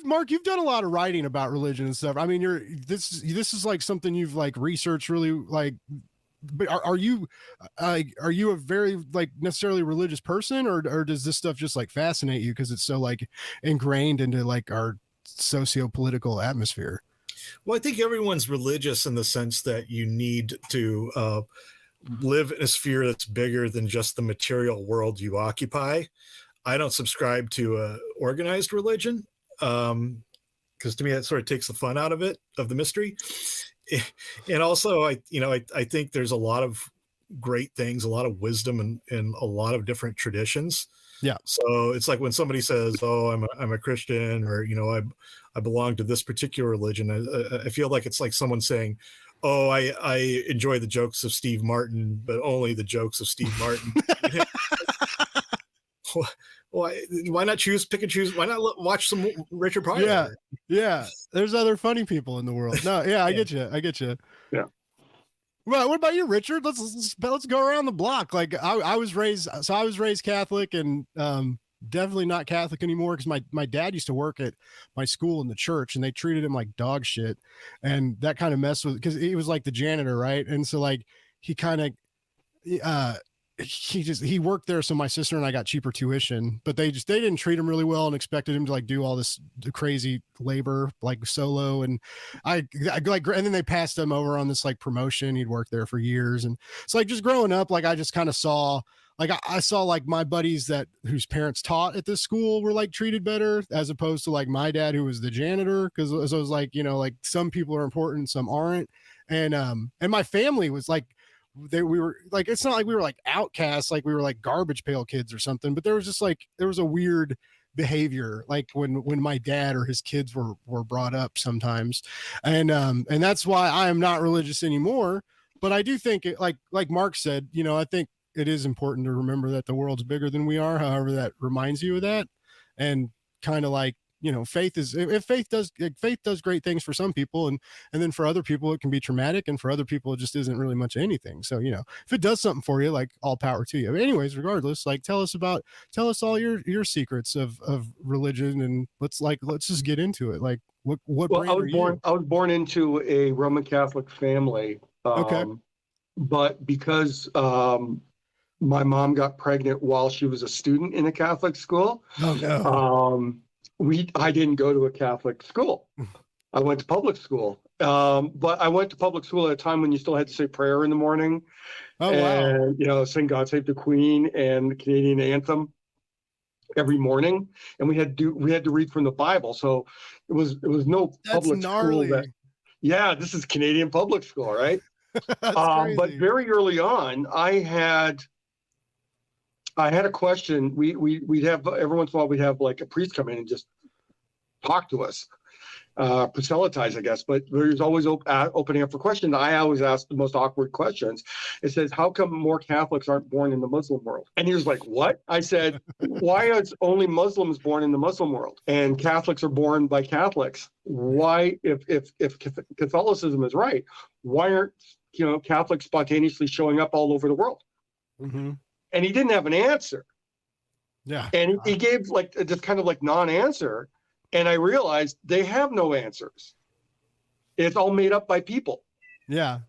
Mark, you've done a lot of writing about religion and stuff. I mean, this is like something you've like researched really like. But are you a very like necessarily religious person, or does this stuff just like fascinate you because it's so like ingrained into like our socio-political atmosphere? Well, I think everyone's religious in the sense that you need to live in a sphere that's bigger than just the material world you occupy. I don't subscribe to organized religion because to me that sort of takes the fun out of it, of the mystery. And also, I think there's a lot of great things, a lot of wisdom, and a lot of different traditions. Yeah. So it's like when somebody says, "Oh, I'm a Christian," or you know, I belong to this particular religion. I feel like it's like someone saying, "Oh, I enjoy the jokes of Steve Martin, but only the jokes of Steve Martin." Why not pick and choose? Why not watch some Richard Pryor? Yeah. There's other funny people in the world. No, yeah, I get you. Yeah. Well, what about you, Richard? Let's go around the block. Like I was raised Catholic, and definitely not Catholic anymore, because my dad used to work at my school in the church, and they treated him like dog shit, and that kind of messed with, because he was like the janitor, right? And so like he kind of he worked there, so my sister and I got cheaper tuition, but they didn't treat him really well and expected him to like do all this crazy labor like solo, and I like, and then they passed him over on this like promotion. He'd worked there for years, and so like just growing up, like I just kind of saw, like I saw like my buddies whose parents taught at this school were like treated better, as opposed to like my dad, who was the janitor, because it was like, you know, like some people are important, some aren't, and my family was like, we were like, it's not like we were like outcasts, like we were like garbage pail kids or something, but there was a weird behavior like when my dad or his kids were brought up sometimes, and that's why I am not religious anymore. But I do think it, like Mark said, you know, I think it is important to remember that the world's bigger than we are, however that reminds you of that, and kind of like, you know, faith does great things for some people, and then for other people it can be traumatic, and for other people it just isn't really much of anything. So, you know, if it does something for you, like, all power to you. But anyways, regardless, like, tell us all your secrets of religion, and let's just get into it. Like, what well, I was born into a Roman Catholic family. Okay. But because my mom got pregnant while she was a student in a Catholic school, oh no. I didn't go to a Catholic school. I went to public school. But I went to public school at a time when you still had to say prayer in the morning. Oh, and, wow. you know, sing God Save the Queen and the Canadian anthem every morning. And we had to read from the Bible. So it was no That's public gnarly. school. Yeah, this is Canadian public school, right? That's but very early on, I had a question. We'd have, every once in a while, we'd have like a priest come in and just talk to us, proselytize, I guess. But there's always opening up for questions. I always ask the most awkward questions. It says, how come more Catholics aren't born in the Muslim world? And he was like, what? I said, why are only Muslims born in the Muslim world and Catholics are born by Catholics? Why, if Catholicism is right, why aren't, you know, Catholics spontaneously showing up all over the world? Mm-hmm. And he didn't have an answer. Yeah. And he gave like this kind of like non-answer. And I realized they have no answers. It's all made up by people. Yeah.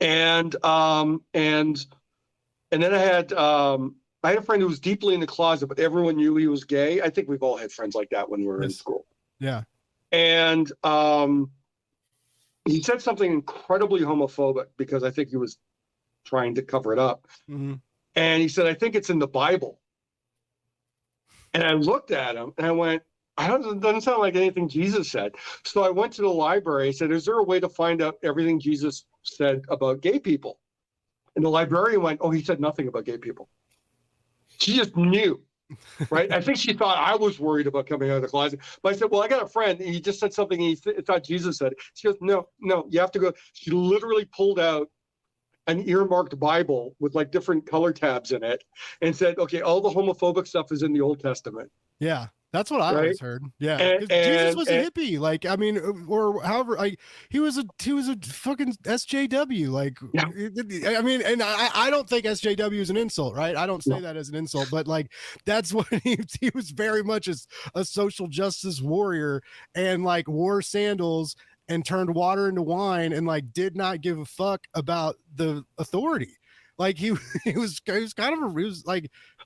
And then I had a friend who was deeply in the closet, but everyone knew he was gay. I think we've all had friends like that when we were in school. Yeah. And he said something incredibly homophobic because I think he was trying to cover it up. Mm-hmm. And he said, I think it's in the Bible. And I looked at him and I went, it doesn't sound like anything Jesus said. So I went to the library. I said, is there a way to find out everything Jesus said about gay people? And the librarian went, oh, he said nothing about gay people. She just knew, right? I think she thought I was worried about coming out of the closet. But I said, well, I got a friend. And he just said something he thought Jesus said. She goes, no, you have to go. She literally pulled out an earmarked Bible with like different color tabs in it and said, okay, all the homophobic stuff is in the Old Testament. Yeah. That's what I always heard. Yeah. And, Jesus was a hippie. Like, I mean, or however, like he was a fucking SJW. Like, yeah. I mean, and I don't think SJW is an insult, right? I don't say that as an insult, but like, that's what he was very much as a social justice warrior, and like wore sandals and turned water into wine, and like did not give a fuck about the authority. Like he was kind of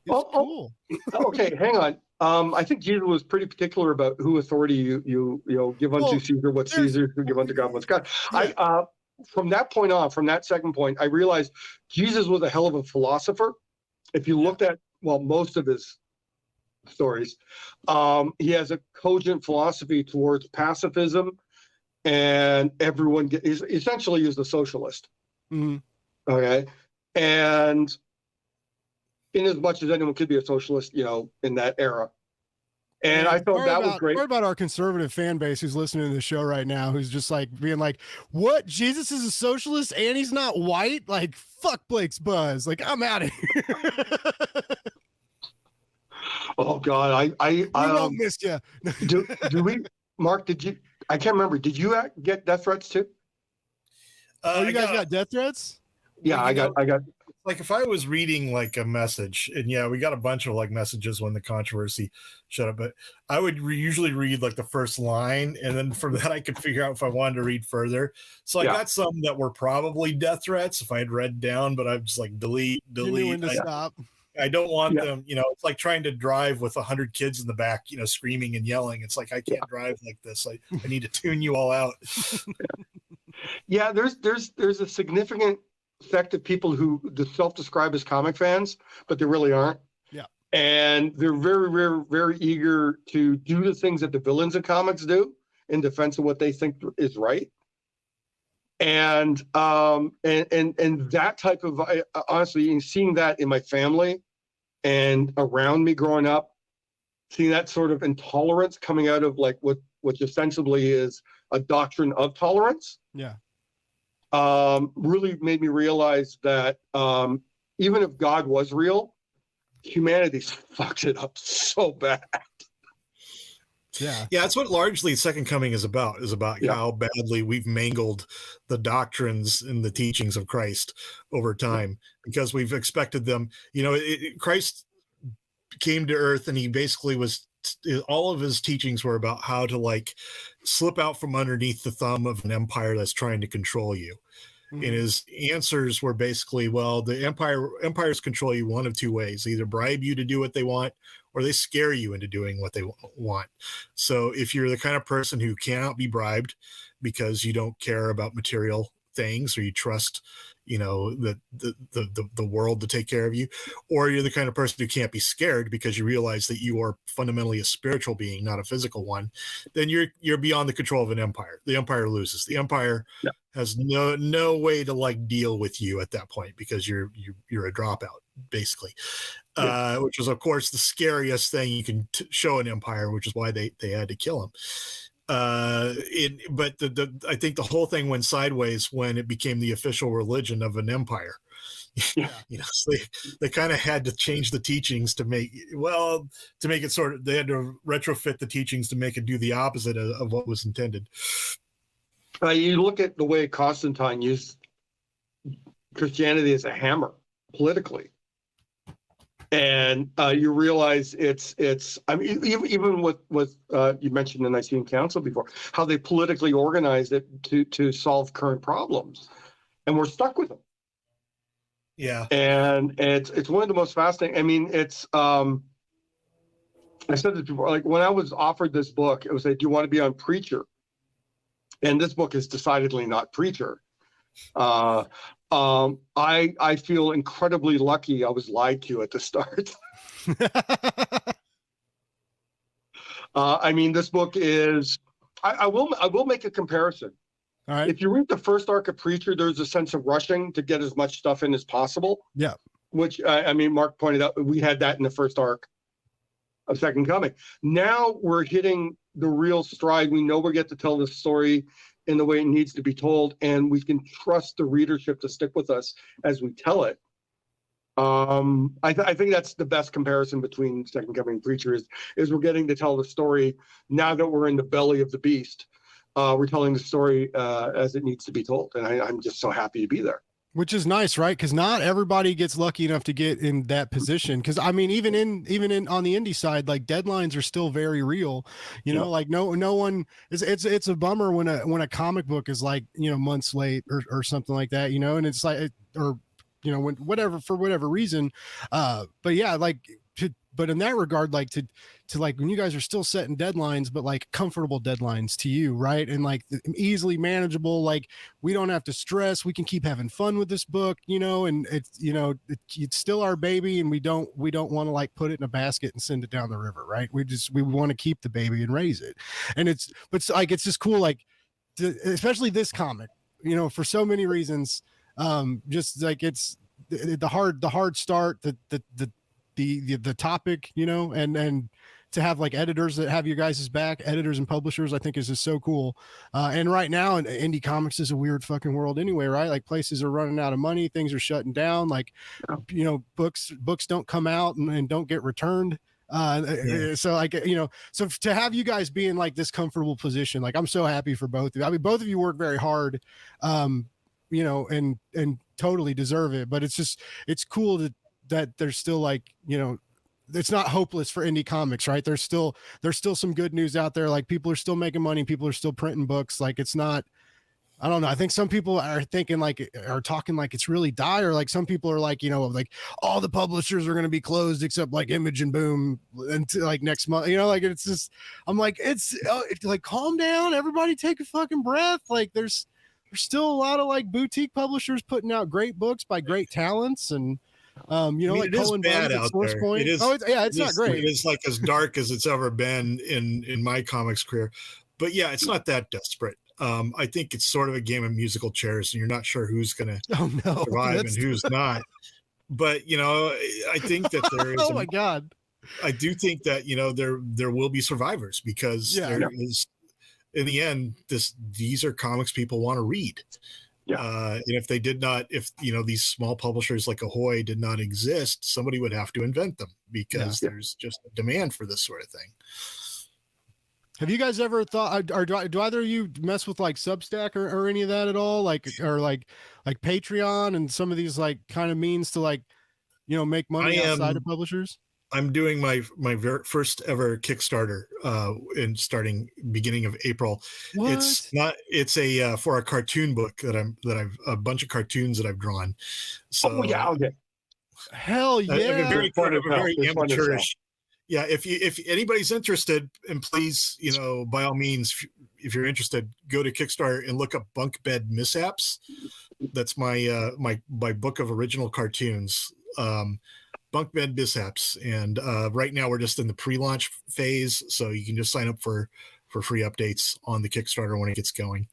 cool. Okay, hang on. I think Jesus was pretty particular about who authority you give unto Caesar what Caesar, give unto God what's God. Yeah. From that point on, from that second point, I realized Jesus was a hell of a philosopher. If you looked at most of his stories, he has a cogent philosophy towards pacifism, and everyone essentially is a socialist. Mm-hmm. Okay, and in as much as anyone could be a socialist, you know, in that era. And I thought that was great. What about our conservative fan base who's listening to the show right now, who's just like being like, what? Jesus is a socialist and he's not white? Like, fuck Blake's Buzz. Like, I'm out of here. Oh God. I missed you. do we, Mark, did you, I can't remember. Did you get death threats too? You guys got death threats? Yeah, I got. like if I was reading like a message, and yeah, we got a bunch of like messages when the controversy shut up, but I would usually read like the first line, and then from that I could figure out if I wanted to read further. So I got some that were probably death threats if I had read down, but I'm just like delete. You knew when to stop. I don't want them, you know, it's like trying to drive with 100 kids in the back, you know, screaming and yelling. It's like, I can't drive like this. I need to tune you all out. Yeah, there's a significant sect of people who self-describe as comic fans, but they really aren't. Yeah. And they're very, very, very eager to do the things that the villains of comics do in defense of what they think is right. And that type of, honestly, seeing that in my family and around me growing up, seeing that sort of intolerance coming out of like what ostensibly is a doctrine of tolerance. Yeah. Really made me realize that even if God was real, humanity fucks it up so bad. Yeah. Yeah, that's what largely Second Coming is about how badly we've mangled the doctrines and the teachings of Christ over time, because we've expected them. You know, Christ came to earth and he basically was, all of his teachings were about how to like slip out from underneath the thumb of an empire that's trying to control you. Mm-hmm. And his answers were basically, well, the empires control you one of two ways: either bribe you to do what they want, or they scare you into doing what they want. So if you're the kind of person who cannot be bribed because you don't care about material things, or you trust, you know, the world to take care of you, or you're the kind of person who can't be scared because you realize that you are fundamentally a spiritual being, not a physical one, then you're beyond the control of an empire. The empire loses. The empire has no way to like deal with you at that point, because you're a dropout, basically. Which was, of course, the scariest thing you can show an empire, which is why they had to kill him. But I think the whole thing went sideways when it became the official religion of an empire. Yeah. You know, so they kind of had to change the teachings to make it sort of, they had to retrofit the teachings to make it do the opposite of what was intended. You look at the way Constantine used Christianity as a hammer politically. And you realize it's. I mean, even with you mentioned the Nicene Council before, how they politically organized it to solve current problems, and we're stuck with them. Yeah, and it's one of the most fascinating. I mean, it's. I said this before. Like when I was offered this book, it was like, "Do you want to be on Preacher?" And this book is decidedly not Preacher. I feel incredibly lucky I was lied to at the start. I mean, this book is, I will make a comparison. All right. If you read the first arc of Preacher, there's a sense of rushing to get as much stuff in as possible. Yeah. Which, I mean, Mark pointed out, we had that in the first arc of Second Coming. Now we're hitting the real stride. We know we get to tell the story in the way it needs to be told, and we can trust the readership to stick with us as we tell it. I think that's the best comparison between Second Coming and Preacher is we're getting to tell the story now that we're in the belly of the beast. We're telling the story as it needs to be told, and I'm just so happy to be there. Which is nice, right? Because not everybody gets lucky enough to get in that position. Because I mean, even in on the indie side, like deadlines are still very real. You know, like no one is. It's a bummer when a comic book is like, you know, months late or something like that. You know, and it's like or you know, for whatever reason. But yeah, like but in that regard, like to like when you guys are still setting deadlines, but like comfortable deadlines to you, right? And like easily manageable, like we don't have to stress, we can keep having fun with this book, you know, and it's, you know, it's still our baby, and we don't want to like put it in a basket and send it down the river, right? We want to keep the baby and raise it. And it's like, it's just cool, like especially this comic, you know, for so many reasons. Just like it's the hard start, the topic, you know, and to have like editors that have you guys' back, editors and publishers, I think is just so cool. And right now, indie comics is a weird fucking world anyway, right? Like places are running out of money, things are shutting down, like, you know, books don't come out and don't get returned. So like, you know, so to have you guys be in like this comfortable position, like I'm so happy for both of you. I mean, both of you work very hard. and totally deserve it. But it's cool that there's still like, it's not hopeless for indie comics, right? There's still some good news out there. Like people are still making money. People are still printing books. Like it's not, I don't know. I think some people are thinking are talking like it's really dire. Like some people are like, like all the publishers are going to be closed except like Image and Boom until like next month, like it's just, I'm like, it's like, calm down, everybody take a fucking breath. Like there's still a lot of like boutique publishers putting out great books by great talents. And, like Cullen Bunn at Source Point. It's not great. It is like as dark as it's ever been in my comics career, but yeah, it's not that desperate. I think it's sort of a game of musical chairs, and you're not sure who's going to survive and who's not. But I think that there is. Oh my God! I do think that there will be survivors because there is. In the end, these are comics people want to read. Yeah. And if they did not, if these small publishers like Ahoy did not exist, somebody would have to invent them because there's just a demand for this sort of thing. Have you guys ever thought, or do either of you mess with like Substack or any of that at all? Like Patreon and some of these like kind of means to like, make money outside of publishers? I'm doing my very first ever Kickstarter in starting beginning of April. What? It's a for a cartoon book that I've a bunch of cartoons that I've drawn. So okay. Hell yeah. I'm a very amateurish. Yeah, if anybody's interested, and please, by all means, if you're interested, go to Kickstarter and look up Bunk Bed Mishaps. That's my my book of original cartoons, Bunk Bed Mishaps. And right now we're just in the pre-launch phase, so you can just sign up for free updates on the Kickstarter when it gets going.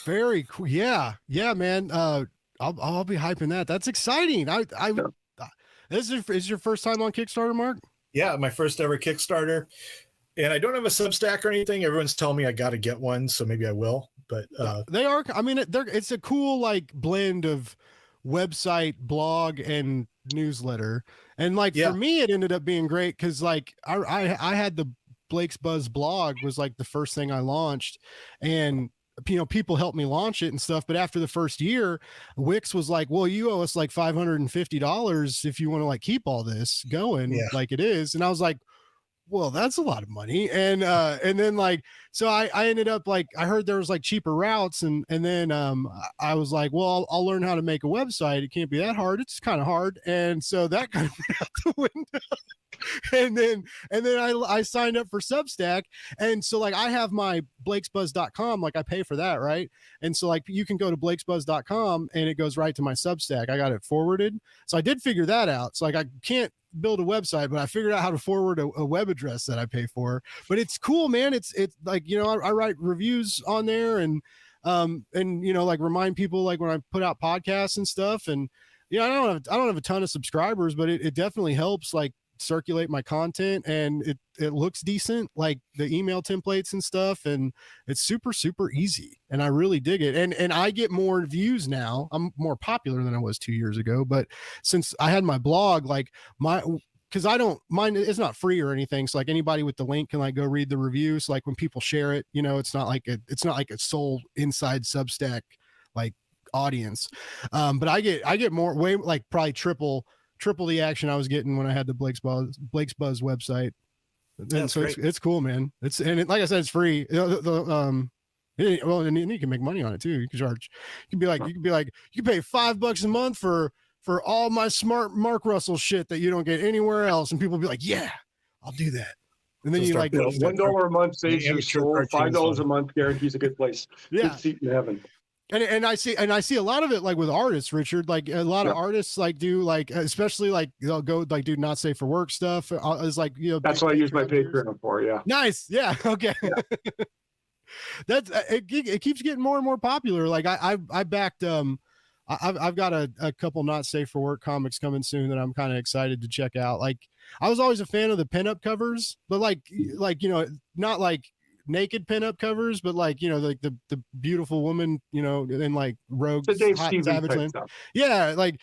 Very cool. Yeah, man. I'll be hyping that. That's exciting. Is your first time on Kickstarter, Mark? Yeah, my first ever Kickstarter, and I don't have a Substack or anything. Everyone's telling me I got to get one, so maybe I will. But they are. I mean, it's a cool like blend of website, blog, and newsletter. And like for me, it ended up being great because like I had the Blake's Buzz blog was like the first thing I launched, and people helped me launch it and stuff. But after the first year, Wix was like, well, you owe us like $550 if you want to like keep all this going like it is. And I was like, well, that's a lot of money. And then like, so I ended up like, I heard there was like cheaper routes. And then I was like, well, I'll learn how to make a website. It can't be that hard. It's kind of hard. And so that kind of went out the window. and then I signed up for Substack. And so like I have my blakesbuzz.com, like I pay for that, right? And so like you can go to blakesbuzz.com and it goes right to my Substack. I got it forwarded. So I did figure that out. So like I can't build a website, but I figured out how to forward a web address that I pay for. But it's cool, man. It's like, I write reviews on there and like remind people like when I put out podcasts and stuff. And I don't have a ton of subscribers, but it definitely helps like circulate my content, and it looks decent, like the email templates and stuff, and it's super, super easy, and I really dig it. And I get more views now. I'm more popular than I was 2 years ago, but since I had my blog, like because I don't mind, it's not free or anything, so like anybody with the link can like go read the reviews. So like when people share it, it's not like a sole inside Substack like audience, but I get more, way like probably triple the action I was getting when I had the Blake's Buzz website. And so it's cool, man. Like I said, it's free. And you can make money on it too. You can be like, you can pay $5 a month for all my smart Mark Russell shit that you don't get anywhere else. And people be like, yeah, I'll do that. And then $1 a month saves you soul. $5 a month guarantees a good place. Yeah. Good seat in heaven. And I see a lot of it like with artists, Richard, like a lot of artists like do like, especially like they'll go like do not safe for work stuff. It's like, that's what I use my Patreon for. Yeah. Nice. Yeah. Okay. Yeah. That's it keeps getting more and more popular. Like I backed, I've got a couple not safe for work comics coming soon that I'm kind of excited to check out. Like I was always a fan of the pinup covers, but like, not like naked pinup covers, but like like the beautiful woman, and like rogue the Dave Stevens type stuff. Yeah, like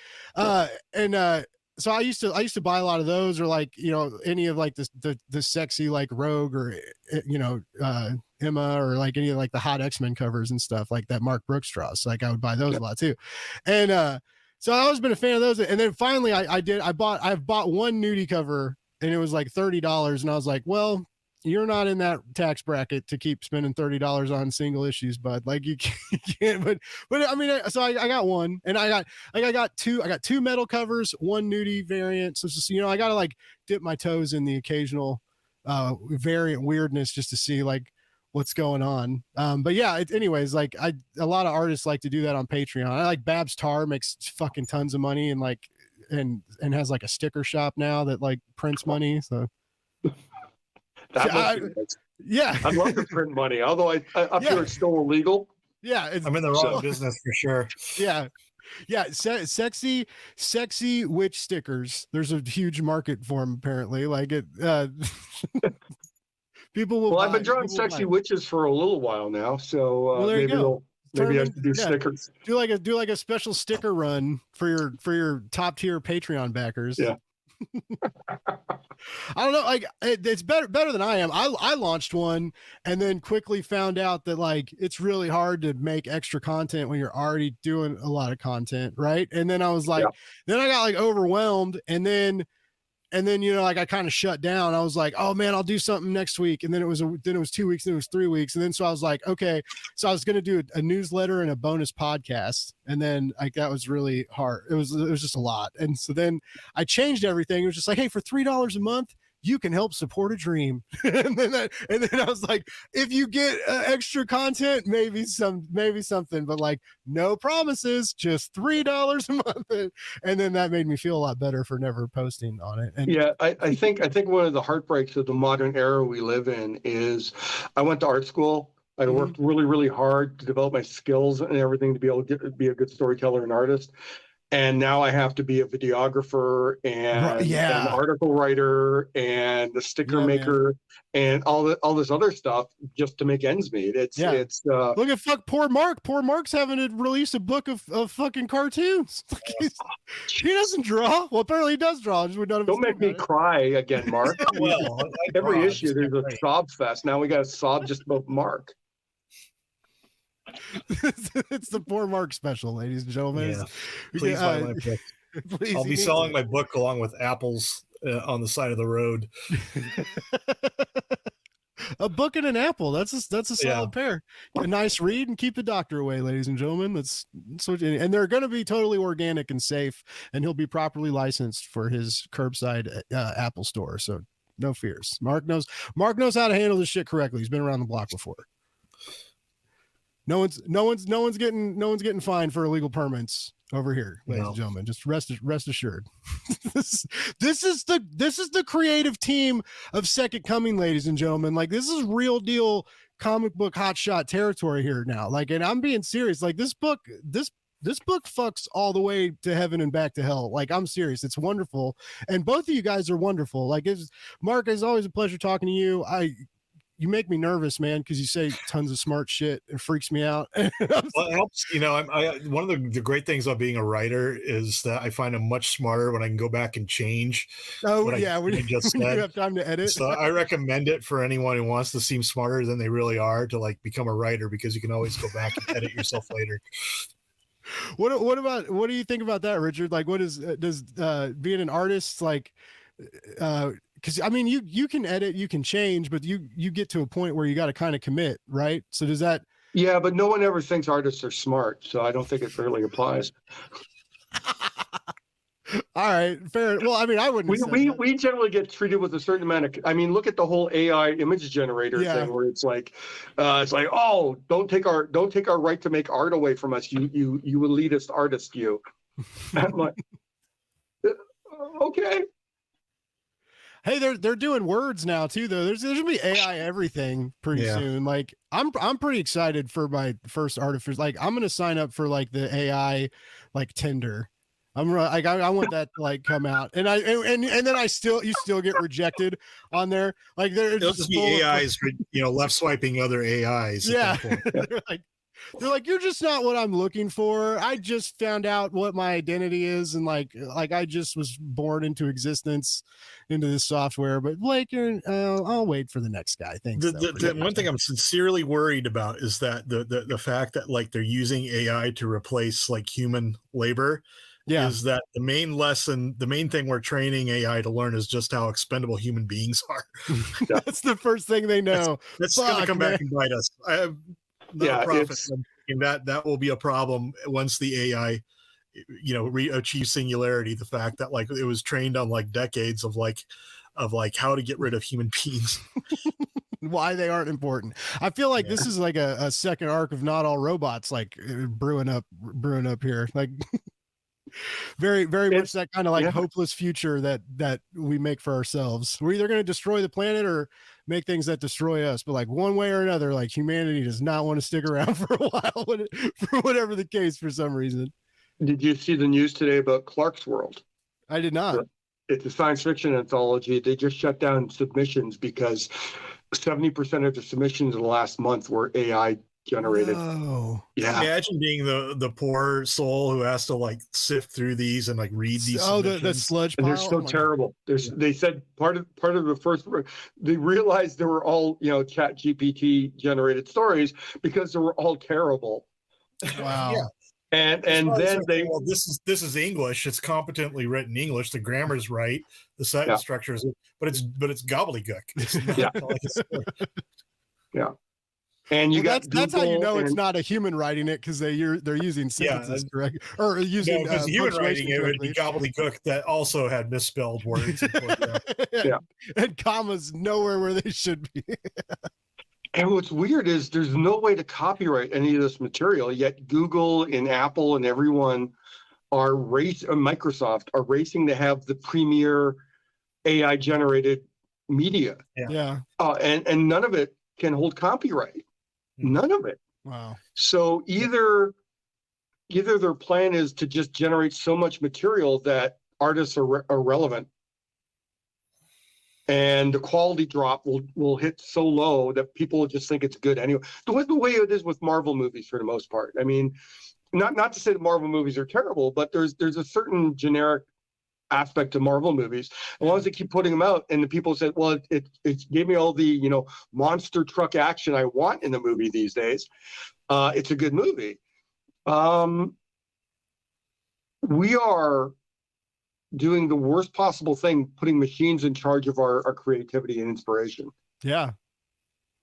so I used to buy a lot of those, or like, you know, any of like the sexy like Rogue, or you know, Emma, or like any of like the hot X-Men covers and stuff like that Mark Brooks draws. Like I would buy those a lot too. And so I've always been a fan of those. And then finally I've bought one nudie cover, and it was like $30, and I was like, well, you're not in that tax bracket to keep spending $30 on single issues, bud. Like you can't, but I mean, so I got one, and I got two metal covers, one nudie variant. So it's just, you know, I got to like dip my toes in the occasional variant weirdness just to see like what's going on. But yeah, anyways, like a lot of artists like to do that on Patreon. I like Babs Tarr makes fucking tons of money, and like, and has like a sticker shop now that like prints money. So. Yeah, I'd love to print money, although I'm sure it's still illegal. Yeah, I'm in the wrong business for sure. Yeah, sexy witch stickers. There's a huge market for them apparently. Like it, people will. Well, I've been drawing sexy witches for a little while now, so well, maybe I should do stickers. Do like a special sticker run for your top tier Patreon backers. Yeah. I don't know, like it's better than I am. I launched one and then quickly found out that like it's really hard to make extra content when you're already doing a lot of content, right? And then I was like, then I got like overwhelmed, and then you know, like I kind of shut down. I was like, oh man, I'll do something next week, and then it was 2 weeks, then it was 3 weeks, and then so I was like, okay, so I was gonna do a newsletter and a bonus podcast, and then like that was really hard. It was just a lot, and so then I changed everything. It was just like, hey, for $3 a month, you can help support a dream. and then I was like, if you get extra content, maybe something, but like no promises, just $3 a month. And then that made me feel a lot better for never posting on it. And yeah, I think one of the heartbreaks of the modern era we live in is I went to art school. I worked really, really hard to develop my skills and everything to be able to be a good storyteller and artist. And now I have to be a videographer and an article writer and a sticker maker and all this other stuff just to make ends meet. It's look at poor Mark. Poor Mark's having to release a book of fucking cartoons. He doesn't draw. Well, apparently he does draw. Don't make me cry again, Mark. Well, every issue there's a sob fest. Now we got to sob just about Mark. It's the poor Mark special, ladies and gentlemen. Yeah. Please buy my book. Please, I'll be selling my book along with apples on the side of the road. A book and an apple. That's a solid pair. A nice read and keep the doctor away, ladies and gentlemen. That's what, and they're going to be totally organic and safe, and he'll be properly licensed for his curbside Apple store. So no fears. Mark knows how to handle this shit correctly. He's been around the block before. No one's getting fined for illegal permits over here, ladies and gentlemen. Just rest assured. This is the creative team of Second Coming, ladies and gentlemen. Like, this is real deal comic book hotshot territory here now. Like, and I'm being serious. Like, this book fucks all the way to heaven and back to hell. Like, I'm serious. It's wonderful, and both of you guys are wonderful. Like, Mark, it's always a pleasure talking to you. You make me nervous, man, because you say tons of smart shit. It freaks me out. Well, it helps. You know, one of the great things about being a writer is that I find I'm much smarter when I can go back and change. Oh, when you have time to edit. So I recommend it for anyone who wants to seem smarter than they really are to like become a writer, because you can always go back and edit yourself later. What do you think about that, Richard? Like, does being an artist, like, because I mean, you can edit, you can change, but you get to a point where you got to kind of commit, right? So does that? Yeah, but no one ever thinks artists are smart, so I don't think it really applies. All right, fair. Well, I mean, I wouldn't. We generally get treated with a certain amount of. I mean, look at the whole AI image generator thing, where it's like, oh, don't take our right to make art away from us, you elitist artist, you. I'm like, okay. Hey, they're doing words now too, though. There's gonna be AI everything pretty soon. Like, I'm pretty excited for my first artificial. Like, I'm gonna sign up for like the AI, like Tinder. I want that to like come out, and then you still get rejected on there. Like, there'll just be AIs, left swiping other AIs. Yeah, They're like, you're just not what I'm looking for. I just found out what my identity is, and like I just was born into existence, into this software. But Blake, I'll wait for the next guy. Thanks. The one thing I'm sincerely worried about is that the fact that like they're using AI to replace like human labor. Yeah. Is that the main lesson? The main thing we're training AI to learn is just how expendable human beings are. That's the first thing they know. That's going to come back and bite us. I have not a profit. And that will be a problem once the AI, achieves singularity. The fact that like it was trained on like decades of how to get rid of human beings. Why they aren't important. I feel like this is like a second arc of Not All Robots, like brewing up here. Like very, very much that kind of like hopeless future that we make for ourselves. We're either going to destroy the planet or make things that destroy us, but like one way or another, like humanity does not want to stick around for a while for whatever the case, for some reason. Did you see the news today about Clark's World? I did not. It's a science fiction anthology. They just shut down submissions because 70% of the submissions in the last month were AI generated. Oh, yeah. Imagine being the poor soul who has to like sift through these and like read these. Oh, the sludge pile. And they're so terrible. They said part of the first, they realized they were all Chat GPT generated stories because they were all terrible. Wow. Yeah. And then like, well, this is English. It's competently written English. The grammar's right. The sentence structure is, but it's gobbledygook. It's not like it's, yeah. And that's how you know it's not a human writing it, because they're using sentences correct, or using because human writing it would be gobbledygook that also had misspelled words. And commas nowhere where they should be. And what's weird is there's no way to copyright any of this material, yet Google and Apple and everyone Microsoft are racing to have the premier AI generated media. Yeah. And none of it can hold copyright. None of it. Wow. So either their plan is to just generate so much material that artists are irrelevant, and the quality drop will hit so low that people will just think it's good anyway. The way it is with Marvel movies for the most part. I mean, not to say that Marvel movies are terrible, but there's a certain generic aspect to Marvel movies. As long as they keep putting them out, and the people said, well, it gave me all the monster truck action I want in the movie these days. It's a good movie. We are doing the worst possible thing, putting machines in charge of our creativity and inspiration. Yeah.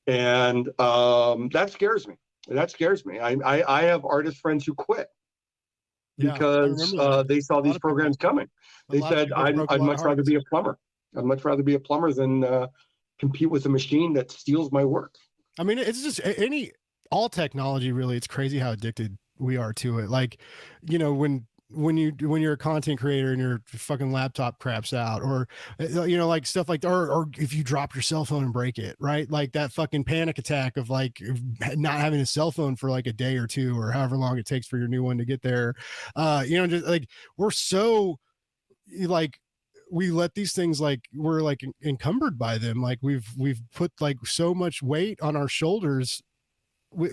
And that scares me. I have artist friends who quit because they saw these programs coming. They said, I'd much rather be a plumber. I'd much rather be a plumber than compete with a machine that steals my work. I mean, it's just all technology, really. It's crazy how addicted we are to it. Like, when you're a content creator and your fucking laptop craps out, or like stuff like, or if you drop your cell phone and break it, right? Like that fucking panic attack of like not having a cell phone for like a day or two, or however long it takes for your new one to get there. Just like, we're so like, we let these things, like, we're like encumbered by them. Like we've put like so much weight on our shoulders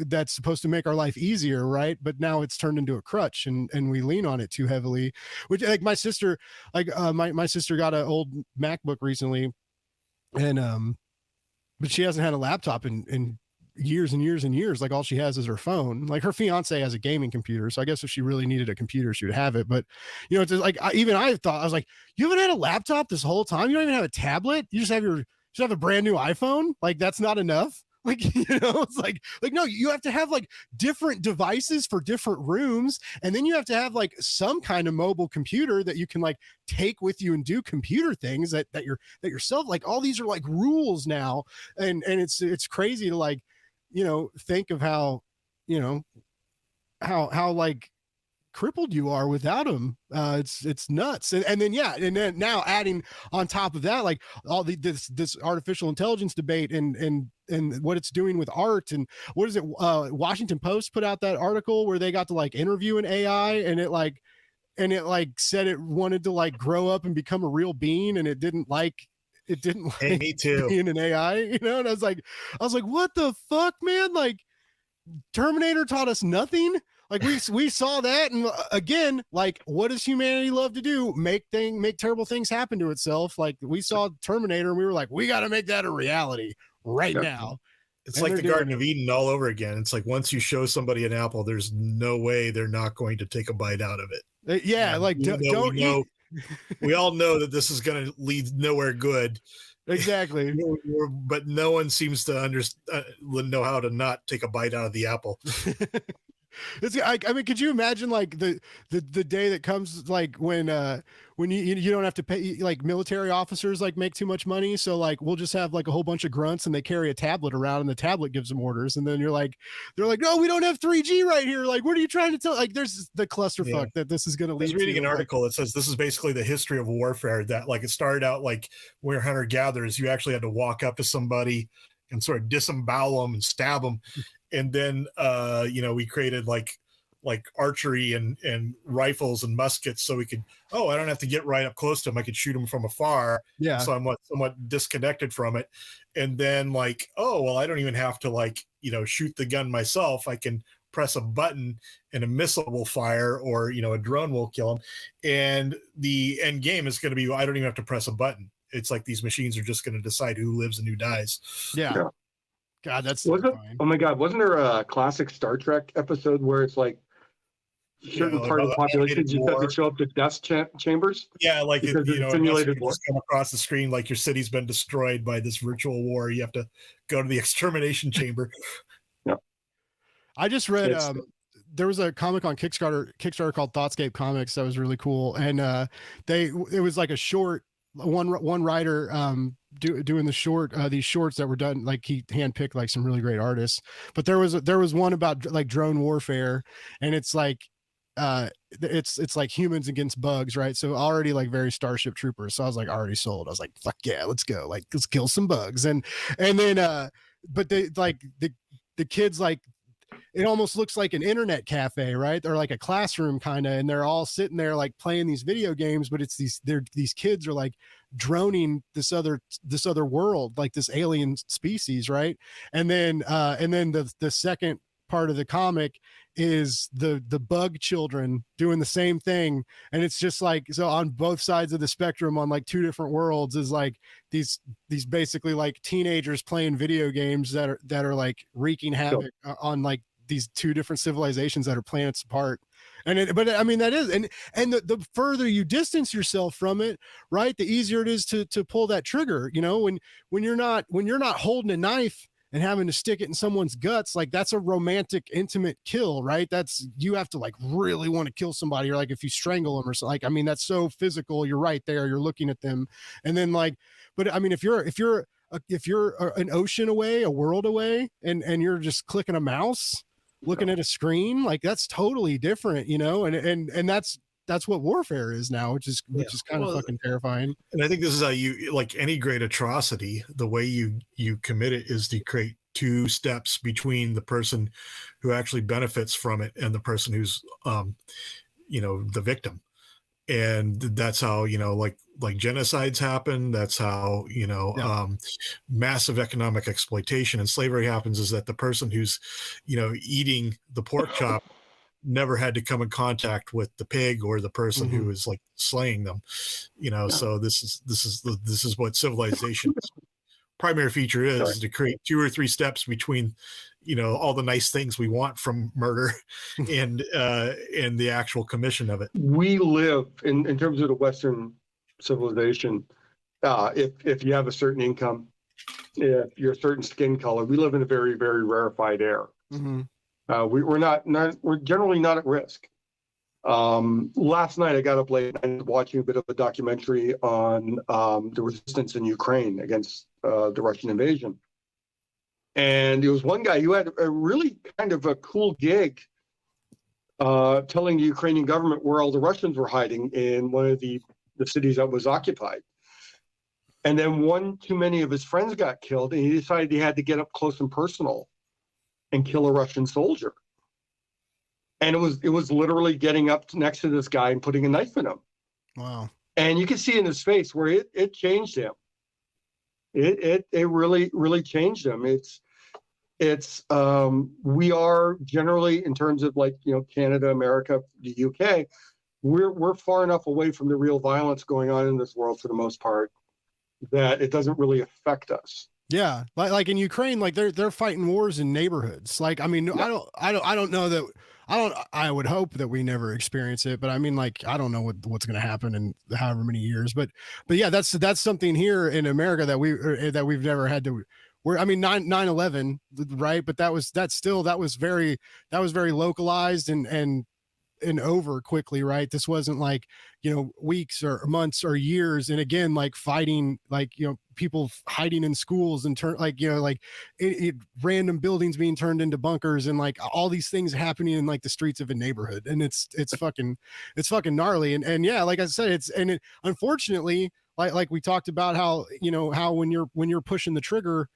that's supposed to make our life easier, right? But now it's turned into a crutch, and we lean on it too heavily. Which, like, my sister, my sister got an old MacBook recently, and but she hasn't had a laptop in years and years and years. Like, all she has is her phone. Like, her fiance has a gaming computer, so I guess if she really needed a computer, she would have it. But it's just like, I thought, I was like, you haven't had a laptop this whole time? You don't even have a tablet? You just have a brand new iPhone? Like, that's not enough? Like, it's like no, you have to have like different devices for different rooms, and then you have to have like some kind of mobile computer that you can like take with you and do computer things that yourself. Like, all these are like rules now, and it's crazy to like think of how how like crippled you are without them. It's nuts. And then now adding on top of that, like all this artificial intelligence debate and what it's doing with art. And what is it, Washington Post put out that article where they got to like interview an AI, and it said it wanted to like grow up and become a real being, and it didn't like hey, me too, being an AI, and I was like, what the fuck, man? Like, Terminator taught us nothing. Like we saw that, and again, like what does humanity love to do? Make terrible things happen to itself. Like we saw Terminator, and we were like, we got to make that a reality right now. It's like the Garden of Eden all over again. It's like once you show somebody an apple, there's no way they're not going to take a bite out of it. Like don't eat. We all know that this is going to lead nowhere good. Exactly. But no one seems to know how to not take a bite out of the apple. I mean, could you imagine like the day that comes like when you don't have to pay, like military officers like make too much money, so like we'll just have like a whole bunch of grunts and they carry a tablet around and the tablet gives them orders, and then they're like no, we don't have 3G right here, like what are you trying to tell? Like there's the clusterfuck that this is going to lead to. I was reading an article that says this is basically the history of warfare, that like it started out like we're hunter-gatherers, you actually had to walk up to somebody and sort of disembowel them and stab them. And then, we created like archery and rifles and muskets, so we could, I don't have to get right up close to them. I could shoot them from afar. Yeah. So I'm somewhat disconnected from it. And then like, I don't even have to shoot the gun myself. I can press a button and a missile will fire, or, a drone will kill them. And the end game is going to be, I don't even have to press a button. It's like these machines are just going to decide who lives and who dies. Yeah. God, that's oh my God, wasn't there a classic Star Trek episode where it's like certain part of the population just doesn't show up to death chambers? Yeah, like simulated war. Just come across the screen like your city's been destroyed by this virtual war. You have to go to the extermination chamber. Yeah, I just read there was a comic on Kickstarter called Thoughtscape Comics that was really cool, and it was like a short. One writer doing the short these shorts that were done, like he handpicked like some really great artists, but there was one about like drone warfare, and it's like it's like humans against bugs, right? So already like very Starship Troopers. So I was like already sold. I was like, fuck yeah, let's go, like let's kill some bugs. And then but they like the kids, like it almost looks like an internet cafe, right? Or like a classroom kind of, and they're all sitting there like playing these video games, but it's these kids are like droning this other world, like this alien species, right? And then the second part of the comic is the bug children doing the same thing, and it's just like, so on both sides of the spectrum, on like two different worlds, is like these basically like teenagers playing video games that are like wreaking havoc on like these two different civilizations that are planets apart. But I mean, that is, and the further you distance yourself from it, right, the easier it is to pull that trigger. When you're not holding a knife and having to stick it in someone's guts, like that's a romantic, intimate kill, right? That's, you have to like really want to kill somebody, or like if you strangle them or something, like, I mean, that's so physical. You're right there, you're looking at them, and then like, but I mean, if you're an ocean away, a world away, and you're just clicking a mouse, looking at a screen, like that's totally different, and that's what warfare is now, which is kind of fucking terrifying. And I think this is how you, like any great atrocity, the way you commit it is to create two steps between the person who actually benefits from it and the person who's the victim. And that's how, like genocides happen. That's how, massive economic exploitation and slavery happens, is that the person who's, eating the pork chop never had to come in contact with the pig or the person who is like slaying them, so this is what civilization's primary feature is, to create 2 or 3 steps between, all the nice things we want from murder and the actual commission of it. We live in terms of the Western civilization. If you have a certain income, if you're a certain skin color, we live in a very, very rarefied air. Mm-hmm. We're generally not at risk. Last night I got up late and watching a bit of a documentary on the resistance in Ukraine against the Russian invasion. And there was one guy who had a really kind of a cool gig telling the Ukrainian government where all the Russians were hiding in one of the cities that was occupied. And then one too many of his friends got killed, and he decided he had to get up close and personal and kill a Russian soldier. And it was literally getting up next to this guy and putting a knife in him. Wow. And you can see in his face where it changed him. It really, really changed him. it's we are generally, in terms of like, you know, Canada, America, the UK, we're far enough away from the real violence going on in this world for the most part that it doesn't really affect us. Yeah, like in Ukraine, like they're fighting wars in neighborhoods. Like, I mean, Yeah. I don't know that I would hope that we never experience it, but I mean, like, I don't know what's going to happen in however many years, but yeah, that's something here in America that we've never had to. Where, I mean, 9/11, right? But that was very localized and over quickly, right? This wasn't like, you know, weeks or months or years. And again, like fighting, like, you know, people hiding in schools and like, you know, like random buildings being turned into bunkers and like all these things happening in like the streets of a neighborhood. And it's fucking gnarly. And yeah, like I said, unfortunately, like we talked about how, you know, how when you're pushing the trigger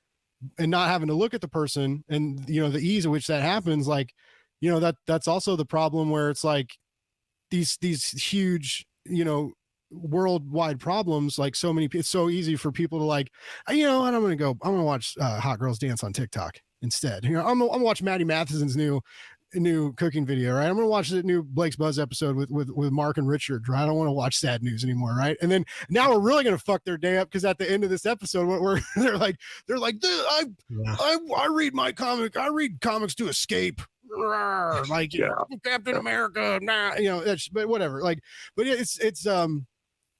and not having to look at the person and, you know, the ease at which that happens, like, you know, that's also the problem where it's like these huge, you know, worldwide problems, like so many, it's so easy for people to like, you know, and I'm going to watch hot girls dance on TikTok instead. You know, I'm gonna watch Maddie Matheson's new cooking video, right? I'm going to watch the new Blake's Buzz episode with Mark and Richard, right? I don't want to watch sad news anymore, right? And then now we're really going to fuck their day up because at the end of this episode, where they're like, I read my comic, I read comics to escape. Like, you know, Captain America, nah, you know, but whatever. Like, but it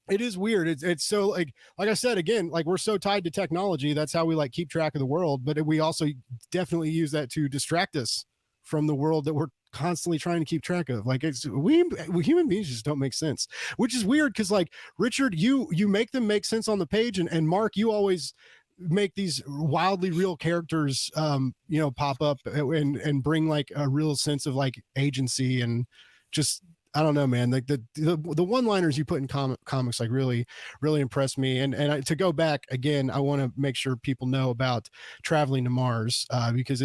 is weird. It's so like I said, again, like we're so tied to technology. That's how we like keep track of the world. But we also definitely use that to distract us from the world that we're constantly trying to keep track of. Like we human beings just don't make sense, which is weird. Cause like Richard, you make them make sense on the page, and Mark, you always make these wildly real characters you know, pop up and bring like a real sense of like agency and just, I don't know, man, like the one-liners you put in comics like really impressed me. And to go back again, I want to make sure people know about Traveling to Mars because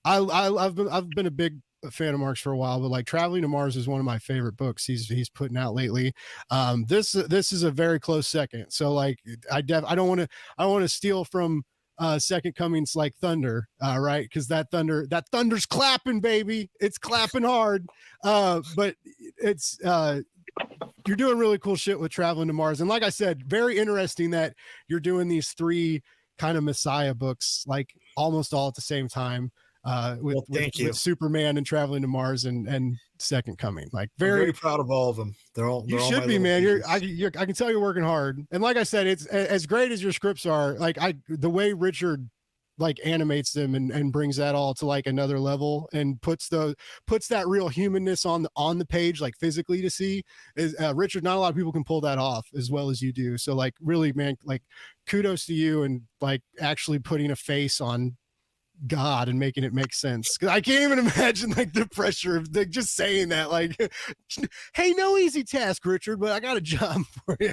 I've been a big fan of Mark's for a while, but like Traveling to Mars is one of my favorite books he's putting out lately. This is a very close second. So like I don't want to steal from Second Coming's like thunder, right? Because that thunder's clapping, baby. It's clapping hard. But it's you're doing really cool shit with Traveling to Mars. And like I said, very interesting that you're doing these three kind of Messiah books like almost all at the same time. With Superman and Traveling to Mars and Second Coming. Like I'm very proud of all of them. They're all should be, man. I can tell you're working hard. And like I said, it's as great as your scripts are. Like the way Richard like animates them and brings that all to like another level and puts that real humanness on the page, like physically to see is Richard. Not a lot of people can pull that off as well as you do. So like really, man, like kudos to you and like actually putting a face on God and making it make sense. Cause I can't even imagine like the pressure of like, just saying that, like, hey, no easy task, Richard, but I got a job for you.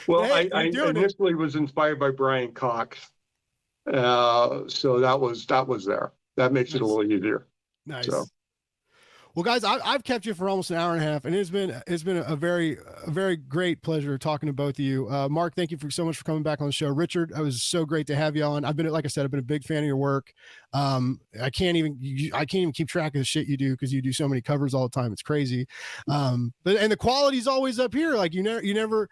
Well, hey, I initially was inspired by Brian Cox. So that was there. That makes it a little easier. Nice. So. Well, guys, I've kept you for almost an hour and a half, and it's been a very great pleasure talking to both of you. Mark, thank you so much for coming back on the show. Richard, it was so great to have you on. Like I said, I've been a big fan of your work. I can't even keep track of the shit you do because you do so many covers all the time. It's crazy. But the quality's always up here. Like you never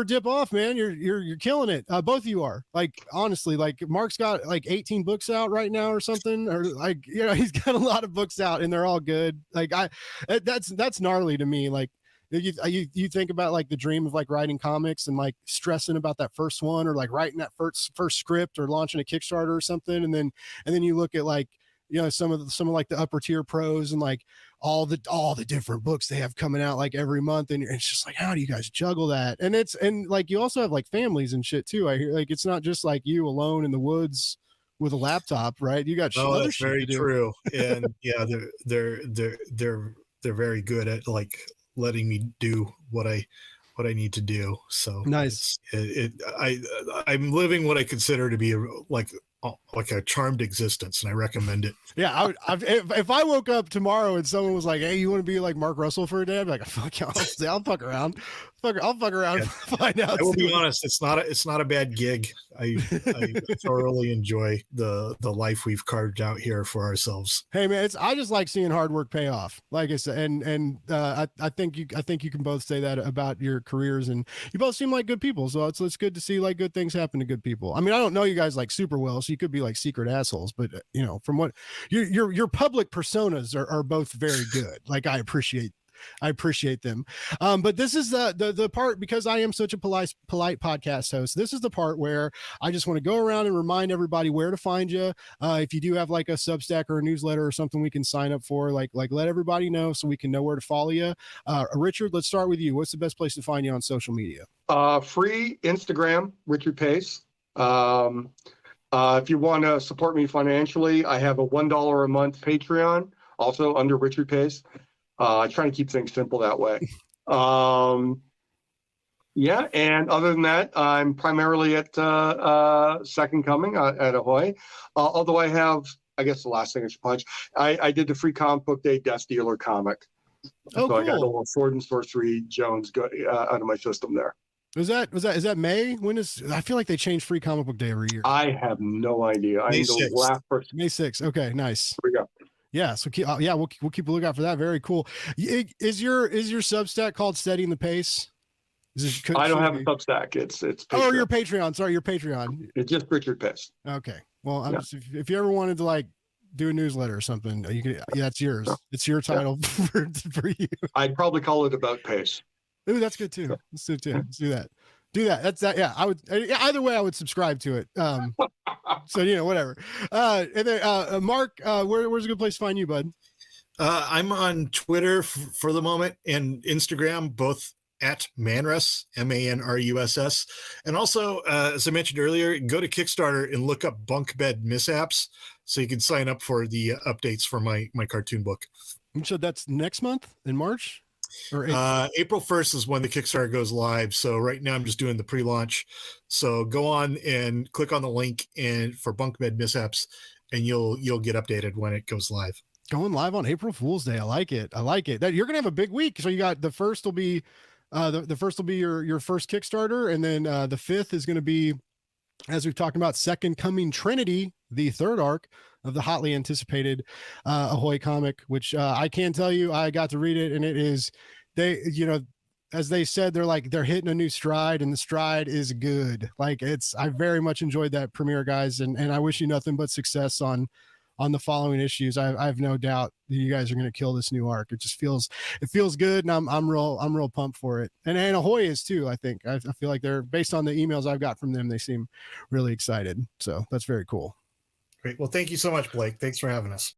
dip off, man. You're killing it. Both of you are. Like honestly, like Mark's got like 18 books out right now or something, or like, you know, he's got a lot of books out and they're all good. Like that's gnarly to me. Like you think about like the dream of like writing comics and like stressing about that first one or like writing that first script or launching a Kickstarter or something, and then you look at like, you know, some of like the upper tier pros and like all the different books they have coming out like every month, and it's just like, how do you guys juggle that? And like you also have like families and shit too. I hear like it's not just like you alone in the woods with a laptop, right? You got other that's shit very to do. true. And yeah, they're very good at like letting me do what I need to do. So nice. I'm living what I consider to be like a charmed existence, and I recommend it. Yeah, if I woke up tomorrow and someone was like, "Hey, you want to be like Mark Russell for a day?" I'd be like, "Fuck, I'll fuck around." I'll fuck around and find out. I will be honest, it's not a bad gig. I thoroughly enjoy the life we've carved out here for ourselves. Hey man, I just like seeing hard work pay off. Like I said, and I think you can both say that about your careers, and you both seem like good people. So it's good to see like good things happen to good people. I mean, I don't know you guys like super well, so you could be like secret assholes, but you know, from what your public personas are both very good. Like I appreciate them. But this is the part, because I am such a polite podcast host. This is the part where I just want to go around and remind everybody where to find you. If you do have like a Substack or a newsletter or something we can sign up for, like let everybody know so we can know where to follow you. Richard, let's start with you. What's the best place to find you on social media? Free Instagram, Richard Pace. If you want to support me financially, I have a $1 a month Patreon, also under Richard Pace. Trying to keep things simple that way. Yeah, and other than that, I'm primarily at Second Coming at Ahoy. Although I have, I guess the last thing I should punch, I did the free comic book day Death Dealer comic. Oh, so cool. I got a little Sword and Sorcery Jones out of my system there. Is that May? When is? I feel like they change free comic book day every year. I have no idea. I'm the last person. May 6th. Okay, nice. Here we go. Yeah, so we'll keep a lookout for that. Very cool. Is your Substack called Steadying the Pace? I don't have a Substack. It's Patreon. Oh, your Patreon. Sorry, your Patreon. It's just Richard Pace. Okay. Well, if you ever wanted to like do a newsletter or something, you can. Yeah, it's yours. It's your title for you. I'd probably call it About Pace. Ooh, that's good too. Let's do too. Let's do that. Do that. That's that. Yeah, I would. Either way, I would subscribe to it. So whatever. And then Mark, where's a good place to find you, bud? I'm on Twitter for the moment and Instagram, both at Manruss, MANRUSS. And also, as I mentioned earlier, go to Kickstarter and look up Bunk Bed Mishaps so you can sign up for the updates for my cartoon book. So that's next month in March? Or April 1st is when the Kickstarter goes live. So right now I'm just doing the pre-launch. So go on and click on the link and for Bunk Bed Mishaps, and you'll get updated when it goes live. Going live on April Fool's Day. I like it. That you're gonna have a big week. So you got the first will be the first will be your first Kickstarter, and then the 5th is gonna be, as we've talked about, Second Coming Trinity, the third arc of the hotly anticipated Ahoy comic, which I can tell you, I got to read it, and it is, as they said, they're hitting a new stride, and the stride is good. Like I very much enjoyed that premiere, guys, and I wish you nothing but success on the following issues. I have no doubt that you guys are going to kill this new arc. It just feels good, and I'm real pumped for it. And Ahoy is too. I think I feel like they're, based on the emails I've got from them, they seem really excited. So that's very cool. Great. Well, thank you so much, Blake. Thanks for having us.